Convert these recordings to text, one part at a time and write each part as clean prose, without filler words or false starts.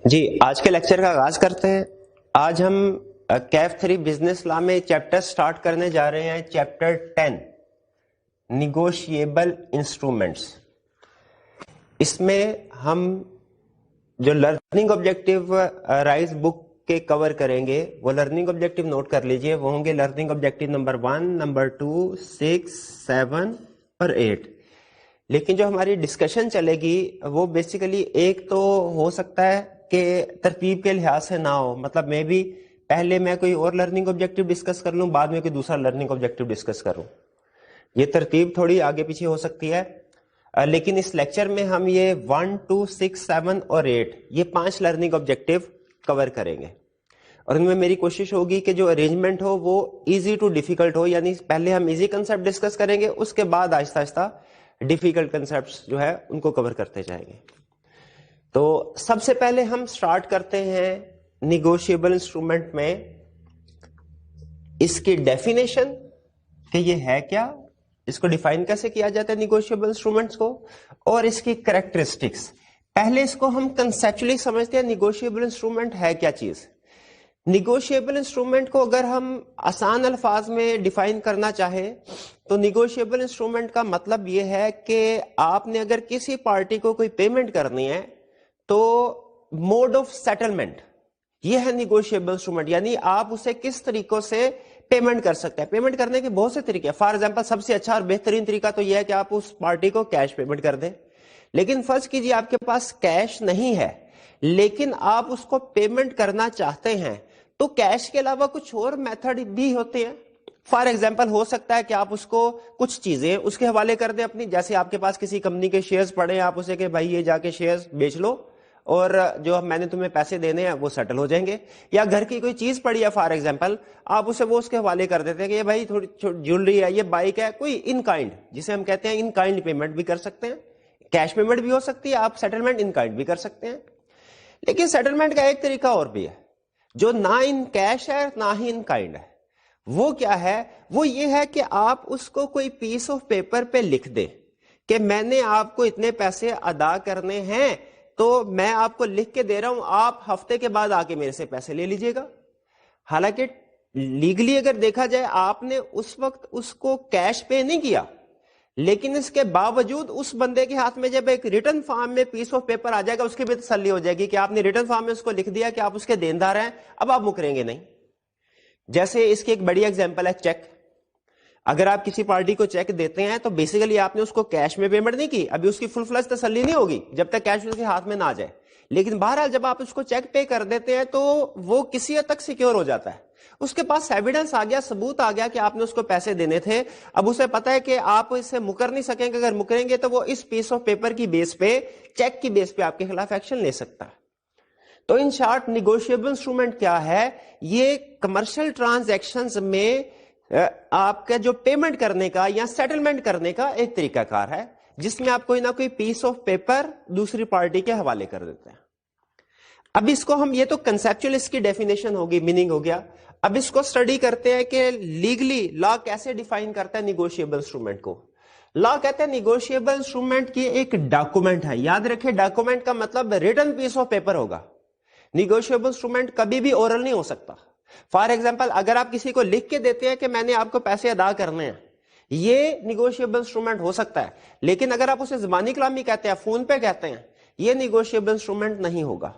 جی آج کے لیکچر کا آغاز کرتے ہیں. آج ہم کیف 3 بزنس لا میں چیپٹر سٹارٹ کرنے جا رہے ہیں. Chapter 10 negotiable instruments. اس میں ہم جو لرننگ آبجیکٹیو رائز بک کے کور کریں گے وہ لرننگ آبجیکٹیو نوٹ کر لیجئے. وہ ہوں گے لرننگ آبجیکٹیو نمبر 1, نمبر 2, 6, 7 اور 8. لیکن جو ہماری ڈسکشن چلے گی وہ بیسیکلی ایک تو ہو سکتا ہے کہ ترتیب کے لحاظ سے نہ ہو. مطلب میں بھی پہلے میں کوئی اور لرننگ آبجیکٹیو ڈسکس کر لوں, بعد میں کوئی دوسرا لرننگ آبجیکٹیو ڈسکس کروں. یہ ترتیب تھوڑی آگے پیچھے ہو سکتی ہے. لیکن اس لیکچر میں ہم یہ 1, 2, 6, 7 اور 8 یہ 5 لرننگ آبجیکٹیو کور کریں گے. اور ان میں میری کوشش ہوگی کہ جو ارینجمنٹ ہو وہ ایزی ٹو ڈیفیکلٹ ہو, یعنی پہلے ہم ایزی کنسپٹ ڈسکس کریں گے, اس کے بعد آہستہ آہستہ ڈیفیکلٹ کنسپٹس جو ہے ان کو کور کرتے جائیں گے. تو سب سے پہلے ہم سٹارٹ کرتے ہیں نیگوشیبل انسٹرومنٹ میں اس کی ڈیفینیشن کہ یہ ہے کیا, اس کو ڈیفائن کیسے کیا جاتا ہے نیگوشیبل انسٹرومنٹس کو, اور اس کی کریکٹرسٹکس. پہلے اس کو ہم کنسیپچولی سمجھتے ہیں نیگوشیبل انسٹرومنٹ ہے کیا چیز. نیگوشیبل انسٹرومنٹ کو اگر ہم آسان الفاظ میں ڈیفائن کرنا چاہے تو نیگوشیبل انسٹرومنٹ کا مطلب یہ ہے کہ آپ نے اگر کسی پارٹی کو کوئی پیمنٹ کرنی ہے تو موڈ آف سیٹلمنٹ یہ ہے نیگوشیبل انسٹرومنٹ, یعنی آپ اسے کس طریقوں سے پیمنٹ کر سکتے ہیں. پیمنٹ کرنے کے بہت سے طریقے ہیں. فار ایگزامپل سب سے اچھا اور بہترین طریقہ تو یہ ہے کہ آپ اس پارٹی کو کیش پیمنٹ کر دیں. لیکن فرض کیجیے آپ کے پاس کیش نہیں ہے لیکن آپ اس کو پیمنٹ کرنا چاہتے ہیں, تو کیش کے علاوہ کچھ اور میتھڈ بھی ہوتے ہیں. فار ایگزامپل ہو سکتا ہے کہ آپ اس کو کچھ چیزیں اس کے حوالے کر دیں اپنی, جیسے آپ کے پاس کسی کمپنی کے شیئرز پڑے ہیں, آپ اسے کہ بھائی یہ جا کے شیئرز بیچ لو اور جو میں نے تمہیں پیسے دینے ہیں وہ سیٹل ہو جائیں گے. یا گھر کی کوئی چیز پڑی ہے فار ایگزامپل, آپ اسے وہ اس کے حوالے کر دیتے ہیں کہ یہ بھائی تھوڑی جیولری ہے, یہ بائک ہے, کوئی ان کائنڈ جسے ہم کہتے ہیں ان کائنڈ پیمنٹ بھی کر سکتے ہیں, کیش پیمنٹ بھی ہو سکتی ہے, آپ سیٹلمنٹ ان کائنڈ بھی کر سکتے ہیں. لیکن سیٹلمنٹ کا ایک طریقہ اور بھی ہے جو نہ ان کیش ہے نہ ہی ان کائنڈ ہے. وہ کیا ہے؟ وہ یہ ہے کہ آپ اس کو کوئی پیس آف پیپر پہ لکھ دیں کہ میں نے آپ کو اتنے پیسے ادا کرنے ہیں, تو میں آپ کو لکھ کے دے رہا ہوں, آپ ہفتے کے بعد آ کے میرے سے پیسے لے لیجئے گا. حالانکہ لیگلی اگر دیکھا جائے آپ نے اس وقت اس کو کیش پے نہیں کیا, لیکن اس کے باوجود اس بندے کے ہاتھ میں جب ایک ریٹن فارم میں پیس آف پیپر آ جائے گا, اس کی بھی تسلی ہو جائے گی کہ آپ نے ریٹن فارم میں اس کو لکھ دیا کہ آپ اس کے دیندار ہیں, اب آپ مکریں گے نہیں. جیسے اس کی ایک بڑی ایگزامپل ہے چیک. اگر آپ کسی پارٹی کو چیک دیتے ہیں تو بیسیکلی آپ نے اس کو کیش میں پیمنٹ نہیں کی, ابھی اس کی فل فلش تسلی نہیں ہوگی جب تک کیش اس کے ہاتھ میں نہ آ جائے. لیکن بہرحال جب آپ اس کو چیک پے کر دیتے ہیں تو وہ کسی حد تک سیکیور ہو جاتا ہے, اس کے پاس ایویڈنس آ گیا, ثبوت آ گیا کہ آپ نے اس کو پیسے دینے تھے. اب اسے پتا ہے کہ آپ اسے مکر نہیں سکیں گے, اگر مکریں گے تو وہ اس پیس آف پیپر کی بیس پہ, چیک کی بیس پہ آپ کے خلاف ایکشن لے سکتا ہے. تو ان شارٹ نیگوشیبل انسٹرومنٹ کیا ہے؟ یہ کمرشل ٹرانزیکشنز میں آپ کا جو پیمنٹ کرنے کا یا سیٹلمنٹ کرنے کا ایک طریقہ کار ہے جس میں آپ کوئی نہ کوئی پیس آف پیپر دوسری پارٹی کے حوالے کر دیتے ہیں. اب اس کو ہم, یہ تو کنسپچول اس کی ڈیفینیشن ہوگی, میننگ ہو گیا. اب اس کو اسٹڈی کرتے ہیں کہ لیگلی لا کیسے ڈیفائن کرتا ہے نیگوشیبل انسٹرومنٹ کو. لا کہتے ہیں نیگوشیبل انسٹرومنٹ کی ایک ڈاکومنٹ ہے. یاد رکھیں ڈاکومنٹ کا مطلب ریٹن پیس آف پیپر ہوگا. نیگوشیبل انسٹرومنٹ کبھی بھی اورل نہیں ہو سکتا. فار ایگزامپل اگر آپ کسی کو لکھ کے دیتے ہیں کہ میں نے آپ کو پیسے ادا کرنے ہیں, یہ نیگوشیبل انسٹرومنٹ ہو سکتا ہے. لیکن اگر آپ اسے زبانی کلامی کہتے ہیں, فون پہ کہتے ہیں, یہ نیگوشیبل انسٹرومنٹ نہیں ہوگا.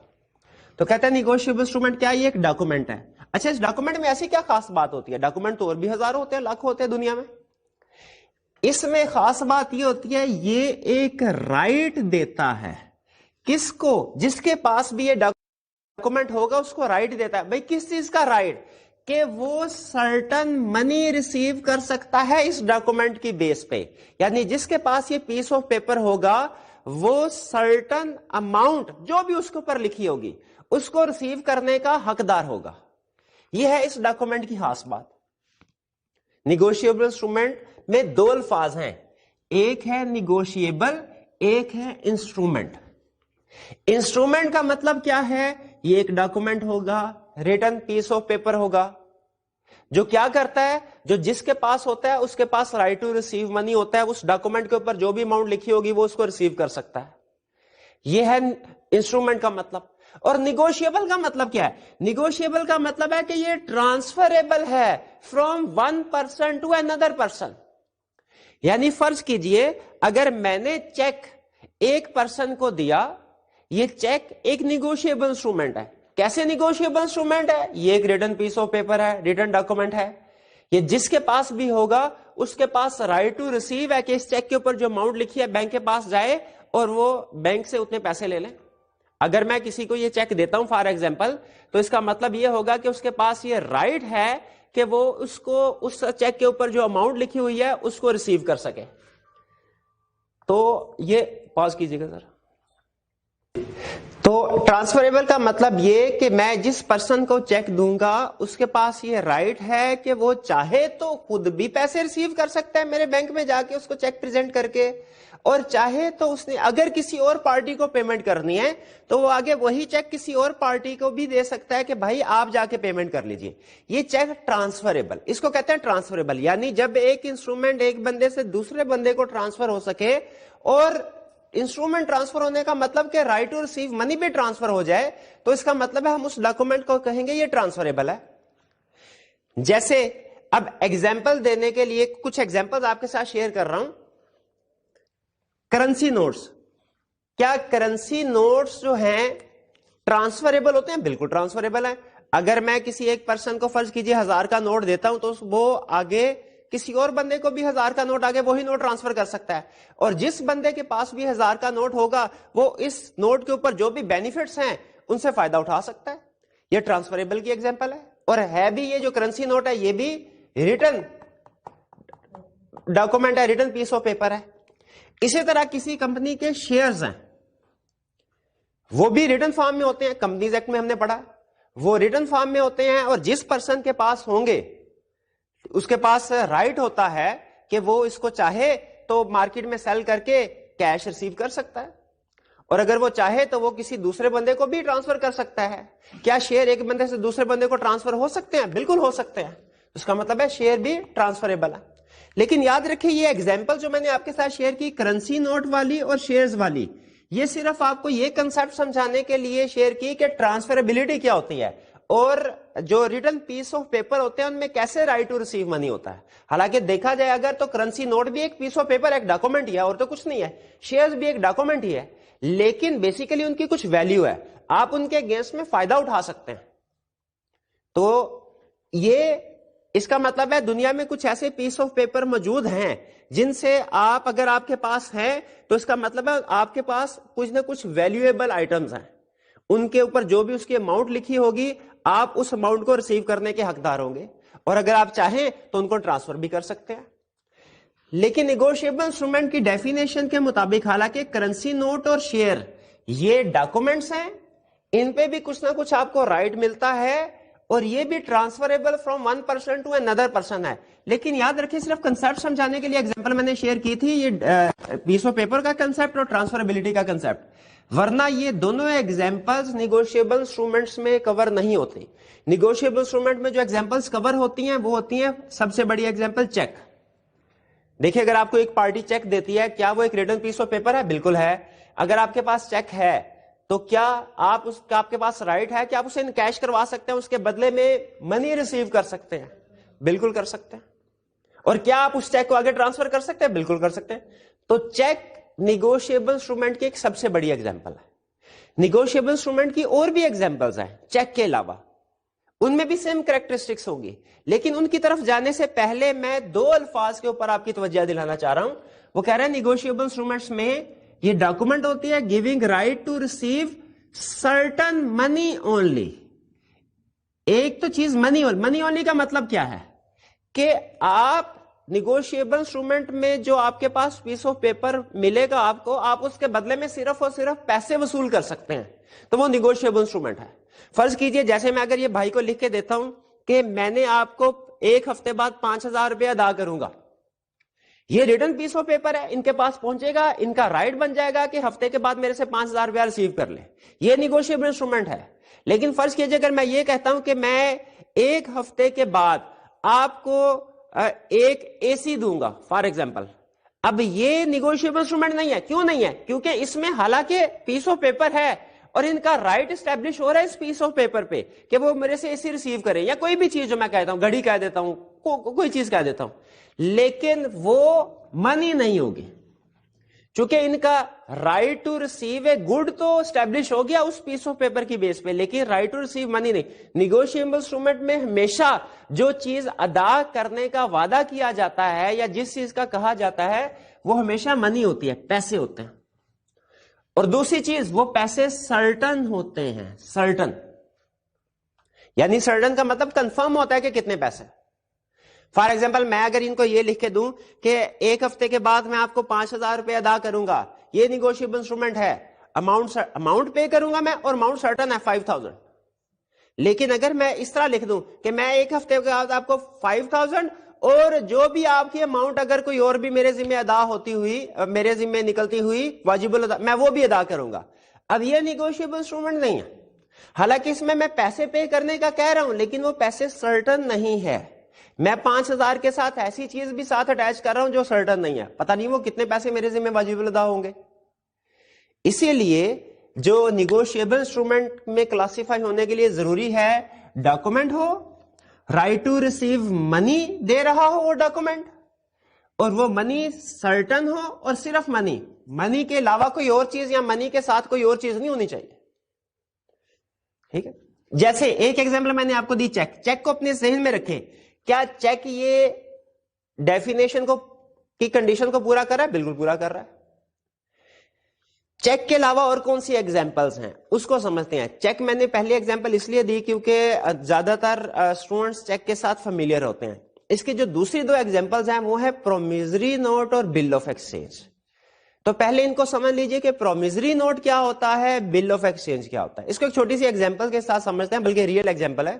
تو کہتے ہیں نیگوشیبل انسٹرومنٹ کیا ہے؟ یہ ایک ڈاکومنٹ ہے. اچھا اس ڈاکومنٹ میں ایسی کیا خاص بات ہوتی ہے؟ ڈاکومنٹ تو اور بھی ہزاروں ہوتے ہیں, لاکھ ہوتے ہیں دنیا میں. اس میں خاص بات یہ ہوتی ہے یہ ایک رائٹ دیتا ہے. کس کو؟ جس کے پاس بھی یہ ڈاکومنٹ ہوگا اس کو رائٹ دیتا ہے. بھئی کس چیز کا رائٹ؟ کہ وہ سرٹن منی ریسیو کر سکتا ہے اس ڈاکومنٹ کی بیس پہ. یعنی جس کے پاس یہ پیس آف پیپر ہوگا وہ سرٹن اماؤنٹ جو بھی اس کے اوپر لکھی ہوگی اس کو ریسیو کرنے کا حقدار ہوگا. یہ ہے اس ڈاکومنٹ کی خاص بات. نیگوشیبل انسٹرومنٹ میں دو الفاظ ہیں, ایک ہے نیگوشیبل, ایک ہے انسٹرومنٹ. انسٹرومنٹ کا مطلب کیا ہے؟ یہ ایک ڈاکومنٹ ہوگا, ریٹن پیس آف پیپر ہوگا, جو کیا کرتا ہے, جو جس کے پاس ہوتا ہے اس کے پاس رائٹ ٹو ریسیو منی ہوتا ہے, اس ڈاکومنٹ کے اوپر جو بھی اماؤنٹ لکھی ہوگی وہ اس کو ریسیو کر سکتا ہے. یہ ہے انسٹرومنٹ کا مطلب. اور نیگوشیبل کا مطلب کیا ہے؟ نیگوشیبل کا مطلب ہے کہ یہ ٹرانسفریبل ہے from one person to another person. یعنی فرض کیجئے اگر میں نے چیک ایک پرسن کو دیا، یہ چیک ایک نیگوشیبل انسٹرومنٹ ہے. کیسے نیگوشیبل انسٹرومنٹ ہے؟ یہ ایک ریٹن پیس آف پیپر ہے، ریٹن ڈاکومنٹ ہے. یہ جس کے پاس بھی ہوگا اس کے پاس رائٹ ٹو ریسیو ہے کہ اس چیک کے اوپر جو اماؤنٹ لکھی ہے بینک کے پاس جائے اور وہ بینک سے اتنے پیسے لے لیں. اگر میں کسی کو یہ چیک دیتا ہوں فار ایگزامپل، تو اس کا مطلب یہ ہوگا کہ اس کے پاس یہ رائٹ ہے کہ وہ اس کو اس چیک کے اوپر جو اماؤنٹ لکھی ہوئی ہے اس کو ریسیو کر سکے. تو یہ پاز کیجیے گا ذرا. تو ٹرانسفریبل کا مطلب یہ کہ میں جس پرسن کو چیک دوں گا اس کے پاس یہ رائٹ ہے کہ وہ چاہے تو خود بھی پیسے ریسیو کر سکتا ہے میرے بینک میں جا کے اس کو چیک پریزنٹ کر کے، اور چاہے تو اس نے اگر کسی اور پارٹی کو پیمنٹ کرنی ہے تو وہ آگے وہی چیک کسی اور پارٹی کو بھی دے سکتا ہے کہ بھائی آپ جا کے پیمنٹ کر لیجئے. یہ چیک ٹرانسفریبل، اس کو کہتے ہیں ٹرانسفریبل. یعنی جب ایک انسٹرومنٹ ایک بندے سے دوسرے بندے کو ٹرانسفر ہو سکے، اور انسٹرومنٹ ٹرانسفر ہونے کا مطلب کہ رائٹ ٹو ریسیو منی بھی ٹرانسفر ہو جائے، تو اس کا مطلب ہے ہم اس ڈاکومنٹ کو کہیں گے یہ ٹرانسفریبل ہے. جیسے اب ایگزامپل دینے کے لیے کچھ ایگزامپل آپ کے ساتھ شیئر کر رہا ہوں. Currency notes. کیا کرنسی نوٹس جو ہیں ٹرانسفریبل ہوتے ہیں؟ بالکل ٹرانسفریبل ہیں. اگر میں کسی ایک پرسن کو فرض کیجئے 1000 کا نوٹ دیتا ہوں تو وہ آگے کسی اور بندے کو بھی 1000 کا نوٹ آگے وہی نوٹ ٹرانسفر کر سکتا ہے، اور جس بندے کے پاس بھی 1000 کا نوٹ ہوگا وہ اس نوٹ کے اوپر جو بھی بینیفٹس ہیں ان سے فائدہ اٹھا سکتا ہے. یہ ٹرانسفریبل کی ایگزامپل ہے. اور ہے بھی یہ جو کرنسی نوٹ ہے یہ بھی ریٹن ڈاکومنٹ ہے، ریٹن پیس آف پیپر ہے. اسی طرح کسی کمپنی کے شیئرز ہیں، وہ بھی ریٹن فارم میں ہوتے ہیں. کمپنیز ایکٹ میں ہم نے پڑھا وہ ریٹن فارم میں ہوتے ہیں، اور جس پرسن کے پاس ہوں گے اس کے پاس رائٹ ہوتا ہے کہ وہ اس کو چاہے تو مارکیٹ میں سیل کر کے کیش ریسیو کر سکتا ہے، اور اگر وہ چاہے تو وہ کسی دوسرے بندے کو بھی ٹرانسفر کر سکتا ہے. کیا شیئر ایک بندے سے دوسرے بندے کو ٹرانسفر ہو سکتے ہیں؟ بالکل ہو سکتے ہیں. اس کا مطلب ہے شیئر بھی ٹرانسفریبل ہے. لیکن یاد رکھیں یہ ایگزامپل جو میں نے آپ کے ساتھ شیئر کی کرنسی نوٹ والی اور شیئرز والی، یہ صرف آپ کو یہ کنسپٹ سمجھانے کے لیے شیئر کی کہ ٹرانسفریبلٹی کیا ہوتی ہے، اور جو ریٹن پیس آف پیپر ہوتے ہیں ان میں کیسے رائٹ ٹو ریسیو منی ہوتا ہے. حالانکہ دیکھا جائے اگر تو کرنسی نوٹ بھی ایک پیس آف پیپر، ایک ڈاکومنٹ ہی ہے اور تو کچھ نہیں ہے. شیئرز بھی ایک ڈاکومنٹ ہی ہے، لیکن بیسیکلی ان کی کچھ ویلیو ہے، آپ ان کے اگینسٹ میں فائدہ اٹھا سکتے ہیں. تو یہ اس کا مطلب ہے دنیا میں کچھ ایسے پیس آف پیپر موجود ہیں جن سے آپ اگر آپ کے پاس ہے تو اس کا مطلب ہے آپ کے پاس کچھ نہ کچھ ویلیویبل آئٹمز ہیں. ان کے اوپر جو بھی اس کی اماؤنٹ لکھی ہوگی آپ اس اماؤنٹ کو ریسیو کرنے کے حقدار ہوں گے، اور اگر آپ چاہیں تو ان کو ٹرانسفر بھی کر سکتے ہیں. لیکن نیگوشیبل انسٹرومنٹ کی ڈیفینیشن کے مطابق حالانکہ کرنسی نوٹ اور شیئر یہ ڈاکومنٹس ہیں، ان پہ بھی کچھ نہ کچھ آپ کو رائٹ ملتا ہے، اور یہ بھی transferable from one person to another person ہے. لیکن یاد رکھیں صرف کنسپٹ سمجھانے کے لیے ایگزامپل میں نے شیئر کی تھی، یہ پیس آف پیپر کا کنسپٹ اور ٹرانسفریبلٹی کا کنسپٹ، ورنہ یہ دونوں ایگزامپلز نیگوشیبل انسٹرومنٹس میں کور نہیں ہوتی. نیگوشیبل انسٹرومنٹ میں جو ایگزامپلز کور ہوتی ہیں وہ ہوتی ہیں سب سے بڑی ایگزامپل چیک. دیکھیں اگر آپ کو ایک پارٹی چیک دیتی ہے، کیا وہ ایک ریٹن پیس آف پیپر ہے؟ بالکل ہے. اگر آپ کے پاس چیک ہے تو کیا آپ کے پاس رائٹ ہے کہ آپ اسے کیش کروا سکتے ہیں، اس کے بدلے میں منی ریسیو کر سکتے ہیں؟ بالکل کر سکتے ہیں. اور کیا آپ اس چیک کو آگے ٹرانسفر کر سکتے ہیں؟ بالکل کر سکتے ہیں. تو چیک نیگوشیبل انسٹرومنٹ کی ایک سب سے بڑی ایگزامپل ہے. نیگوشیبل انسٹرومنٹ کی اور بھی ایگزامپلز ہیں چیک کے علاوہ، ان میں بھی سیم کریکٹرسٹکس ہوگی، لیکن ان کی طرف جانے سے پہلے میں دو الفاظ کے اوپر آپ کی توجہ دلانا چاہ رہا ہوں. وہ کہہ رہے ہیں نیگوشیبل انسٹرومنٹس میں یہ ڈاکومنٹ ہوتی ہے giving right to receive certain money only. ایک تو چیز منی اونلی کا مطلب کیا ہے کہ آپ نیگوشیبل انسٹرومنٹ میں جو آپ کے پاس پیس آف پیپر ملے گا آپ کو، آپ اس کے بدلے میں صرف اور صرف پیسے وصول کر سکتے ہیں، تو وہ نیگوشیبل انسٹرومنٹ ہے. فرض کیجئے جیسے میں اگر یہ بھائی کو لکھ کے دیتا ہوں کہ میں نے آپ کو ایک ہفتے بعد 5000 روپے ادا کروں گا، یہ ریٹن پیس آف پیپر ہے، ان کے پاس پہنچے گا، ان کا رائٹ بن جائے گا کہ ہفتے کے بعد میرے سے 5000 روپیہ ریسیو کر لیں، یہ نیگوشیبل انسٹرومنٹ ہے. لیکن فرض کیجئے اگر میں یہ کہتا ہوں کہ میں ایک ہفتے کے بعد آپ کو ایک اے سی دوں گا فار ایگزامپل، اب یہ نیگوشیبل انسٹرومنٹ نہیں ہے. کیوں نہیں ہے؟ کیونکہ اس میں حالانکہ پیس آف پیپر ہے اور ان کا رائٹ اسٹیبلش ہو رہا ہے اس پیس آف پیپر پہ کہ وہ میرے سے اسے ریسیو کریں, یا کوئی بھی چیز جو میں کہتا ہوں, گھڑی کہہ دیتا ہوں, کوئی چیز کہہ دیتا ہوں, لیکن وہ منی نہیں ہوگی, چونکہ ان کا right to receive a good تو اسٹیبلش ہو گیا اس پیس آف پیپر کی بیس پہ, لیکن رائٹ ٹو ریسیو منی نہیں. نیگوشیبل انسٹرومنٹ میں ہمیشہ جو چیز ادا کرنے کا وعدہ کیا جاتا ہے یا جس چیز کا کہا جاتا ہے وہ ہمیشہ منی ہوتی ہے, پیسے ہوتے ہیں. اور دوسری چیز, وہ پیسے سرٹن ہوتے ہیں, سرٹن یعنی سرٹن کا مطلب کنفرم ہوتا ہے کہ کتنے پیسے. فار ایگزامپل میں اگر ان کو یہ لکھ کے دوں کہ ایک ہفتے کے بعد میں آپ کو 5,000 روپے ادا کروں گا, یہ نیگوشیبل انسٹرومنٹ ہے, اماؤنٹ پے کروں گا میں اور اماؤنٹ سرٹن ہے 5,000. لیکن اگر میں اس طرح لکھ دوں کہ میں ایک ہفتے کے بعد آپ کو 5,000 اور جو بھی آپ کی اماؤنٹ اگر کوئی اور بھی میرے ذمہ ادا ہوتی ہوئی, میرے ذمہ نکلتی ہوئی واجب الادا, میں وہ بھی ادا کروں گا. اب یہ نیگوشیبل انسٹرومنٹ نہیں ہے, حالانکہ اس میں پیسے پے کرنے کا کہہ رہا ہوں لیکن وہ پیسے سرٹن نہیں ہے. میں 5,000 کے ساتھ ایسی چیز بھی ساتھ اٹیچ کر رہا ہوں جو سرٹن نہیں ہے, پتہ نہیں وہ کتنے پیسے میرے ذمہ واجب الادا ہوں گے. اسی لیے جو نیگوشیبل انسٹرومنٹ میں کلاسیفائی ہونے کے لیے ضروری ہے ڈاکومنٹ ہو, رائٹ ٹو ریسیو منی دے رہا ہو وہ ڈاکومنٹ, اور وہ منی سرٹن ہو, اور صرف منی کے علاوہ کوئی اور چیز یا منی کے ساتھ کوئی اور چیز نہیں ہونی چاہیے. ٹھیک ہے, جیسے ایک ایگزامپل میں نے آپ کو دی, چیک کو اپنے ذہن میں رکھیں. کیا چیک یہ ڈیفینیشن کی کنڈیشن کو پورا کر رہا ہے؟ بالکل پورا کر رہا ہے. چیک کے علاوہ اور کون سی ایگزامپلس ہیں اس کو سمجھتے ہیں. چیک میں نے پہلی ایگزامپل اس لیے دی کیونکہ زیادہ تر اسٹوڈنٹس چیک کے ساتھ فیملیئر ہوتے ہیں. اس کی جو دوسری دو ایگزامپلس ہیں وہ ہے پرومیزری نوٹ اور بل آف ایکسچینج. تو پہلے ان کو سمجھ لیجئے کہ پرومیزری نوٹ کیا ہوتا ہے, بل آف ایکسچینج کیا ہوتا ہے. اس کو ایک چھوٹی سی ایگزامپل کے ساتھ سمجھتے ہیں, بلکہ ریئل ایگزامپل ہے.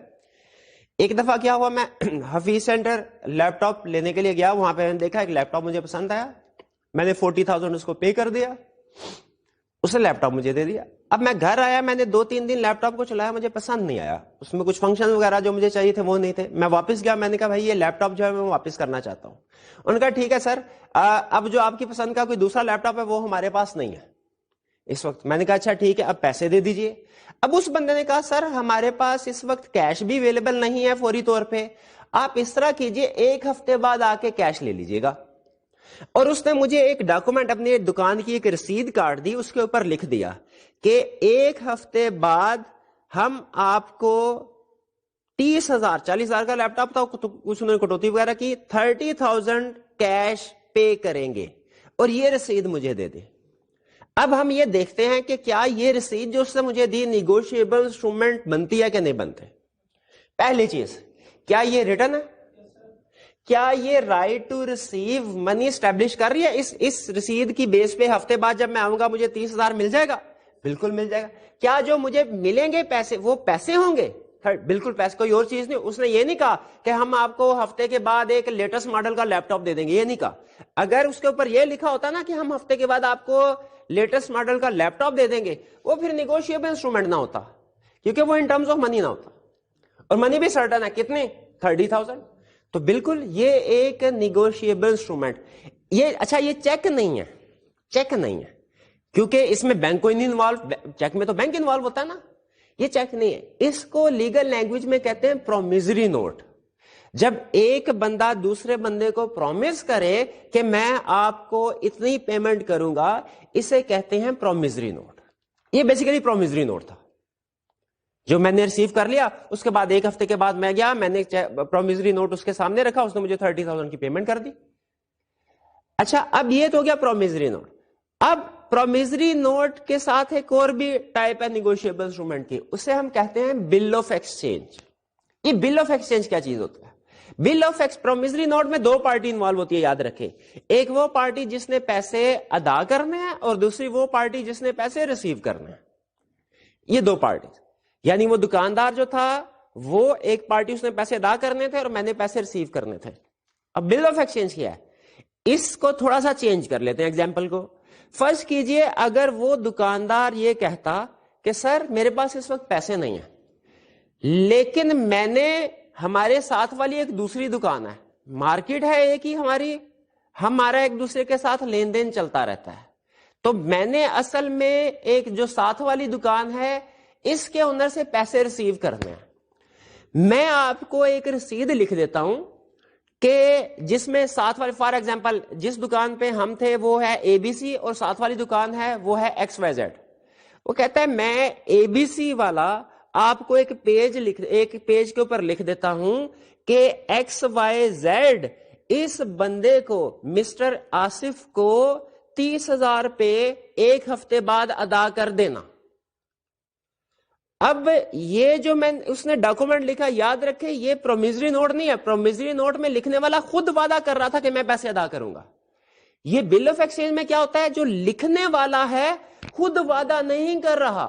ایک دفعہ کیا ہوا, میں حفیظ سینٹر لیپ ٹاپ لینے کے لیے گیا, وہاں پہ میں نے دیکھا ایک لیپ ٹاپ مجھے پسند آیا, میں نے 40,000 اس کو پے کر دیا, اس نے لیپ ٹاپ مجھے دے دیا. اب میں گھر آیا, میں نے 2-3 دن لیپ ٹاپ کو چلایا, مجھے پسند نہیں آیا, اس میں کچھ فنکشن وغیرہ جو مجھے چاہیے تھے وہ نہیں تھے. میں واپس گیا, میں نے کہا بھائی یہ لیپ ٹاپ جو ہے میں واپس کرنا چاہتا ہوں. انہوں نے کہا ٹھیک ہے سر, اب جو آپ کی پسند کا کوئی دوسرا لیپ ٹاپ ہے وہ ہمارے پاس نہیں ہے اس وقت. میں نے کہا اچھا ٹھیک ہے, اب پیسے دے دیجئے. اب اس بندے نے کہا سر ہمارے پاس اس وقت کیش بھی اویلیبل نہیں ہے فوری طور پہ, آپ اس طرح کیجئے ایک ہفتے بعد آ کے کیش لے لیجئے گا. اور اس نے مجھے ایک ڈاکومنٹ اپنی دکان کی ایک رسید کاٹ دی, اس کے اوپر لکھ دیا کہ ایک ہفتے بعد ہم آپ کو 30,000 40,000 کا لیپ ٹاپ تھا, کچھ انہوں نے کٹوتی وغیرہ کی, 30,000 کیش پے کریں گے اور یہ رسید مجھے دے دے. اب ہم یہ دیکھتے ہیں کہ کیا یہ رسید جو اس نے مجھے دی نیگوشیبل انسٹرومنٹ بنتی ہے کہ نہیں بنتے. پہلی چیز, کیا یہ ریٹن ہے؟ کیا یہ right to receive money establish کر رہی ہے؟ اس رسید کی بیس پہ ہفتے بعد جب میں آؤں گا مجھے 30,000 مل جائے گا؟ بالکل مل جائے گا. کیا جو مجھے ملیں گے پیسے وہ پیسے ہوں گے؟ بالکل پیسے, کوئی اور چیز نہیں. اس نے یہ نہیں کہا کہ ہم آپ کو ہفتے کے بعد ایک لیٹسٹ ماڈل کا لیپ ٹاپ دے دیں گے, یہ نہیں کہا. اگر اس کے اوپر یہ لکھا ہوتا نا کہ ہم ہفتے کے بعد آپ کو لیٹسٹ ماڈل کا لیپ ٹاپ دے دیں گے, وہ پھر نیگوشیبل انسٹرومنٹ نہ ہوتا, کیونکہ وہ ان ٹرمز آف منی نہ ہوتا, اور منی بھی سرٹن ہے. کتنے؟ 30,000. تو بالکل یہ ایک نیگوشیبل انسٹرومنٹ. یہ اچھا یہ چیک نہیں ہے, چیک نہیں ہے کیونکہ اس میں بینک کوئی نہیں انوالو, چیک میں تو بینک انوالو ہوتا ہے نا, یہ چیک نہیں ہے. اس کو لیگل لینگویج میں کہتے ہیں پرومیزری نوٹ. جب ایک بندہ دوسرے بندے کو پرومس کرے کہ میں آپ کو اتنی پیمنٹ کروں گا, اسے کہتے ہیں پرومیزری نوٹ. یہ بیسیکلی پرومیزری نوٹ تھا جو میں نے ریسیو کر لیا. اس کے بعد ایک ہفتے کے بعد میں گیا, میں نے پرومیزری نوٹ اس کے سامنے رکھا, اس نے مجھے 30,000 کی پیمنٹ کر دی. اچھا اب یہ تو گیا پرومیزری نوٹ. اب پرومیزری نوٹ کے ساتھ ایک اور بھی ٹائپ ہے نیگوشیبل انسٹرومنٹ کی, اسے ہم کہتے ہیں بل آف ایکسچینج. یہ بل آف ایکسچینج کیا چیز ہوتا ہے؟ بل آف پرومیزری نوٹ میں 2 پارٹی انوالو ہوتی ہے, یاد رکھیں. ایک وہ پارٹی جس نے پیسے ادا کرنے ہیں اور دوسری وہ پارٹی جس نے پیسے ریسیو کرنے ہیں. یہ 2 پارٹی, یعنی وہ دکاندار جو تھا وہ ایک پارٹی, اس نے پیسے ادا کرنے تھے اور میں نے پیسے ریسیو کرنے تھے. اب بل آف ایکسچینج کیا ہے, اس کو تھوڑا سا چینج کر لیتے ہیں ایگزامپل کو. فرض کیجئے اگر وہ دکاندار یہ کہتا کہ سر میرے پاس اس وقت پیسے نہیں ہیں, لیکن میں نے ہمارے ساتھ والی ایک دوسری دکان ہے, مارکیٹ ہے ایک ہی ہماری, ہمارا ایک دوسرے کے ساتھ لین دین چلتا رہتا ہے, تو میں نے اصل میں ایک جو ساتھ والی دکان ہے اس کے اندر سے پیسے ریسیو کرنے ہیں. میں آپ کو ایک رسید لکھ دیتا ہوں کہ جس میں ساتھ والی, فار ایگزامپل جس دکان پہ ہم تھے وہ ہے اے بی سی اور ساتھ والی دکان ہے وہ ہے ایکس وائی زیڈ. وہ کہتا ہے میں اے بی سی والا آپ کو ایک پیج کے اوپر لکھ دیتا ہوں کہ ایکس وائی زیڈ اس بندے کو مسٹر آصف کو 30,000 روپے ایک ہفتے بعد ادا کر دینا. اب یہ جو میں اس نے ڈاکومنٹ لکھا, یاد رکھے یہ پرومیزری نوٹ نہیں ہے. پرومیزری نوٹ میں لکھنے والا خود وعدہ کر رہا تھا کہ میں پیسے ادا کروں گا. یہ بل آف ایکسچینج میں کیا ہوتا ہے, جو لکھنے والا ہے خود وعدہ نہیں کر رہا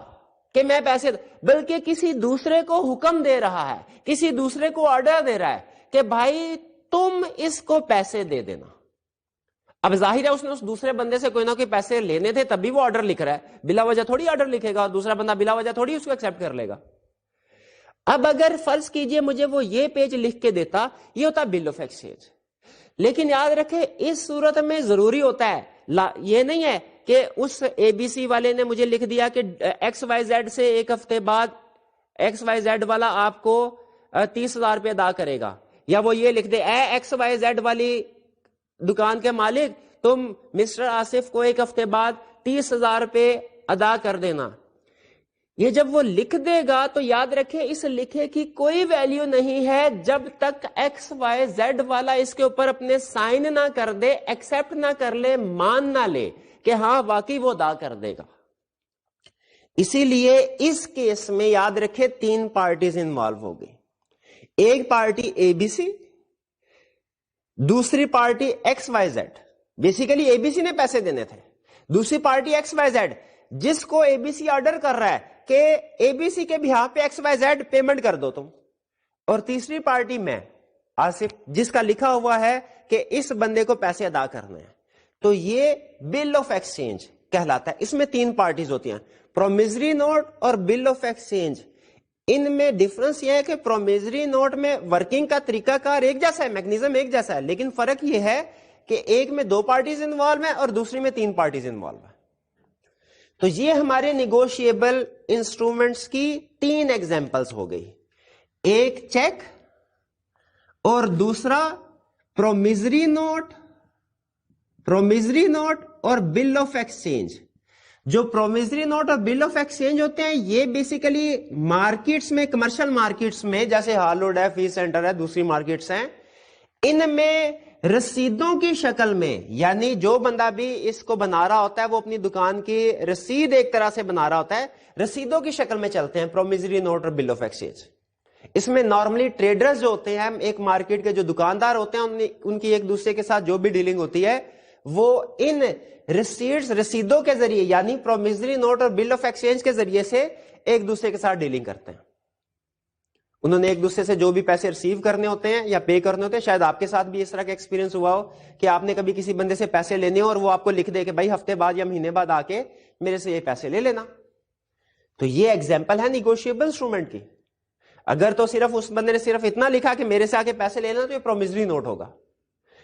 کہ میں پیسے, بلکہ کسی دوسرے کو حکم دے رہا ہے, کسی دوسرے کو آرڈر دے رہا ہے کہ بھائی تم اس کو پیسے دے دینا. اب ظاہر ہے اس نے اس دوسرے بندے سے کوئی نہ کوئی پیسے لینے تھے تبھی وہ آرڈر لکھ رہا ہے, بلا وجہ تھوڑی آرڈر لکھے گا, دوسرا بندہ بلا وجہ تھوڑی اس کو ایکسپٹ کر لے گا. اب اگر فرض کیجئے مجھے وہ یہ پیج لکھ کے دیتا, یہ ہوتا بل آف ایکسچینج. لیکن یاد رکھے اس صورت میں ضروری ہوتا ہے, یہ نہیں ہے کہ اس اے بی سی والے نے مجھے لکھ دیا کہ ایکس وائی زیڈ سے ایک ہفتے بعد ایکس وائی زیڈ والا آپ کو 30,000 روپے ادا کرے گا, یا وہ یہ لکھ دے اے ایکس وائی زیڈ والی دکان کے مالک تم مسٹر آصف کو ایک ہفتے بعد 30,000 روپے ادا کر دینا. یہ جب وہ لکھ دے گا تو یاد رکھے اس لکھے کی کوئی ویلیو نہیں ہے جب تک ایکس وائی زیڈ والا اس کے اوپر اپنے سائن نہ کر دے, ایکسپٹ نہ کر لے, مان نہ لے کہ ہاں واقعی وہ ادا کر دے گا. اسی لیے اس کیس میں یاد رکھے 3 پارٹیز انوالو ہو گئی. ایک پارٹی اے بی سی, دوسری party X Y Z, basically A B C نے پیسے دینے تھے, دوسری پارٹی ایکس وائی زیڈ جس کو اے بی سی آرڈر کر رہا ہے کہ اے بی سی کے بہاف پہ ایکس وائی زیڈ پیمنٹ کر دو تم, اور تیسری پارٹی میں آصف جس کا لکھا ہوا ہے کہ اس بندے کو پیسے ادا کرنے ہیں. تو یہ بل آف ایکسچینج کہلاتا ہے. اس میں 3 پارٹیز ہوتی ہیں, پرومیزری نوٹ اور بل آف ایکسچینج. ان میں ڈفرنس یہ ہے کہ پرومیزری نوٹ میں ورکنگ کا طریقہ کار ایک جیسا ہے, میکنیزم ایک جیسا ہے, لیکن فرق یہ ہے کہ ایک میں 2 پارٹیز انوالو ہیں اور دوسری میں 3 پارٹیز انوالو ہیں. تو یہ ہمارے نیگوشیبل انسٹرومنٹس کی 3 ایگزامپلس ہو گئی, ایک چیک اور دوسرا پرومیزری نوٹ اور بل آف ایکسچینج. جو پرومیزری نوٹ اور بل آف ایکسچینج ہوتے ہیں یہ بیسیکلی مارکیٹس میں, کمرشل مارکیٹس میں جیسے ہارلوڈ ہے, فی سینٹر ہے, دوسری مارکیٹس ہیں, ان میں رسیدوں کی شکل میں, یعنی جو بندہ بھی اس کو بنا رہا ہوتا ہے وہ اپنی دکان کی رسید ایک طرح سے بنا رہا ہوتا ہے, رسیدوں کی شکل میں چلتے ہیں پرومیزری نوٹ اور بل آف ایکسچینج. اس میں نارملی ٹریڈرز جو ہوتے ہیں, ایک مارکیٹ کے جو دکاندار ہوتے ہیں, ان کی ایک دوسرے کے ساتھ جو بھی ڈیلنگ ہوتی ہے وہ ان رسیدوں کے ذریعے یعنی پرومیزری نوٹ اور بل آف ایکسچینج کے ذریعے سے ایک دوسرے کے ساتھ ڈیلنگ کرتے ہیں. انہوں نے ایک دوسرے سے جو بھی پیسے ریسیو کرنے ہوتے ہیں یا پے کرنے ہوتے ہیں, شاید آپ کے ساتھ بھی اس طرح کا ایکسپیرینس ہوا ہو کہ آپ نے کبھی کسی بندے سے پیسے لینے ہو اور وہ آپ کو لکھ دے کہ بھائی ہفتے بعد یا مہینے بعد آ کے میرے سے یہ پیسے لے لینا. تو یہ ایگزامپل ہے نیگوشیبل انسٹرومنٹ کی. اگر تو صرف اس بندے نے صرف اتنا لکھا کہ میرے سے آ کے پیسے لینا تو یہ پرومیزری نوٹ ہوگا,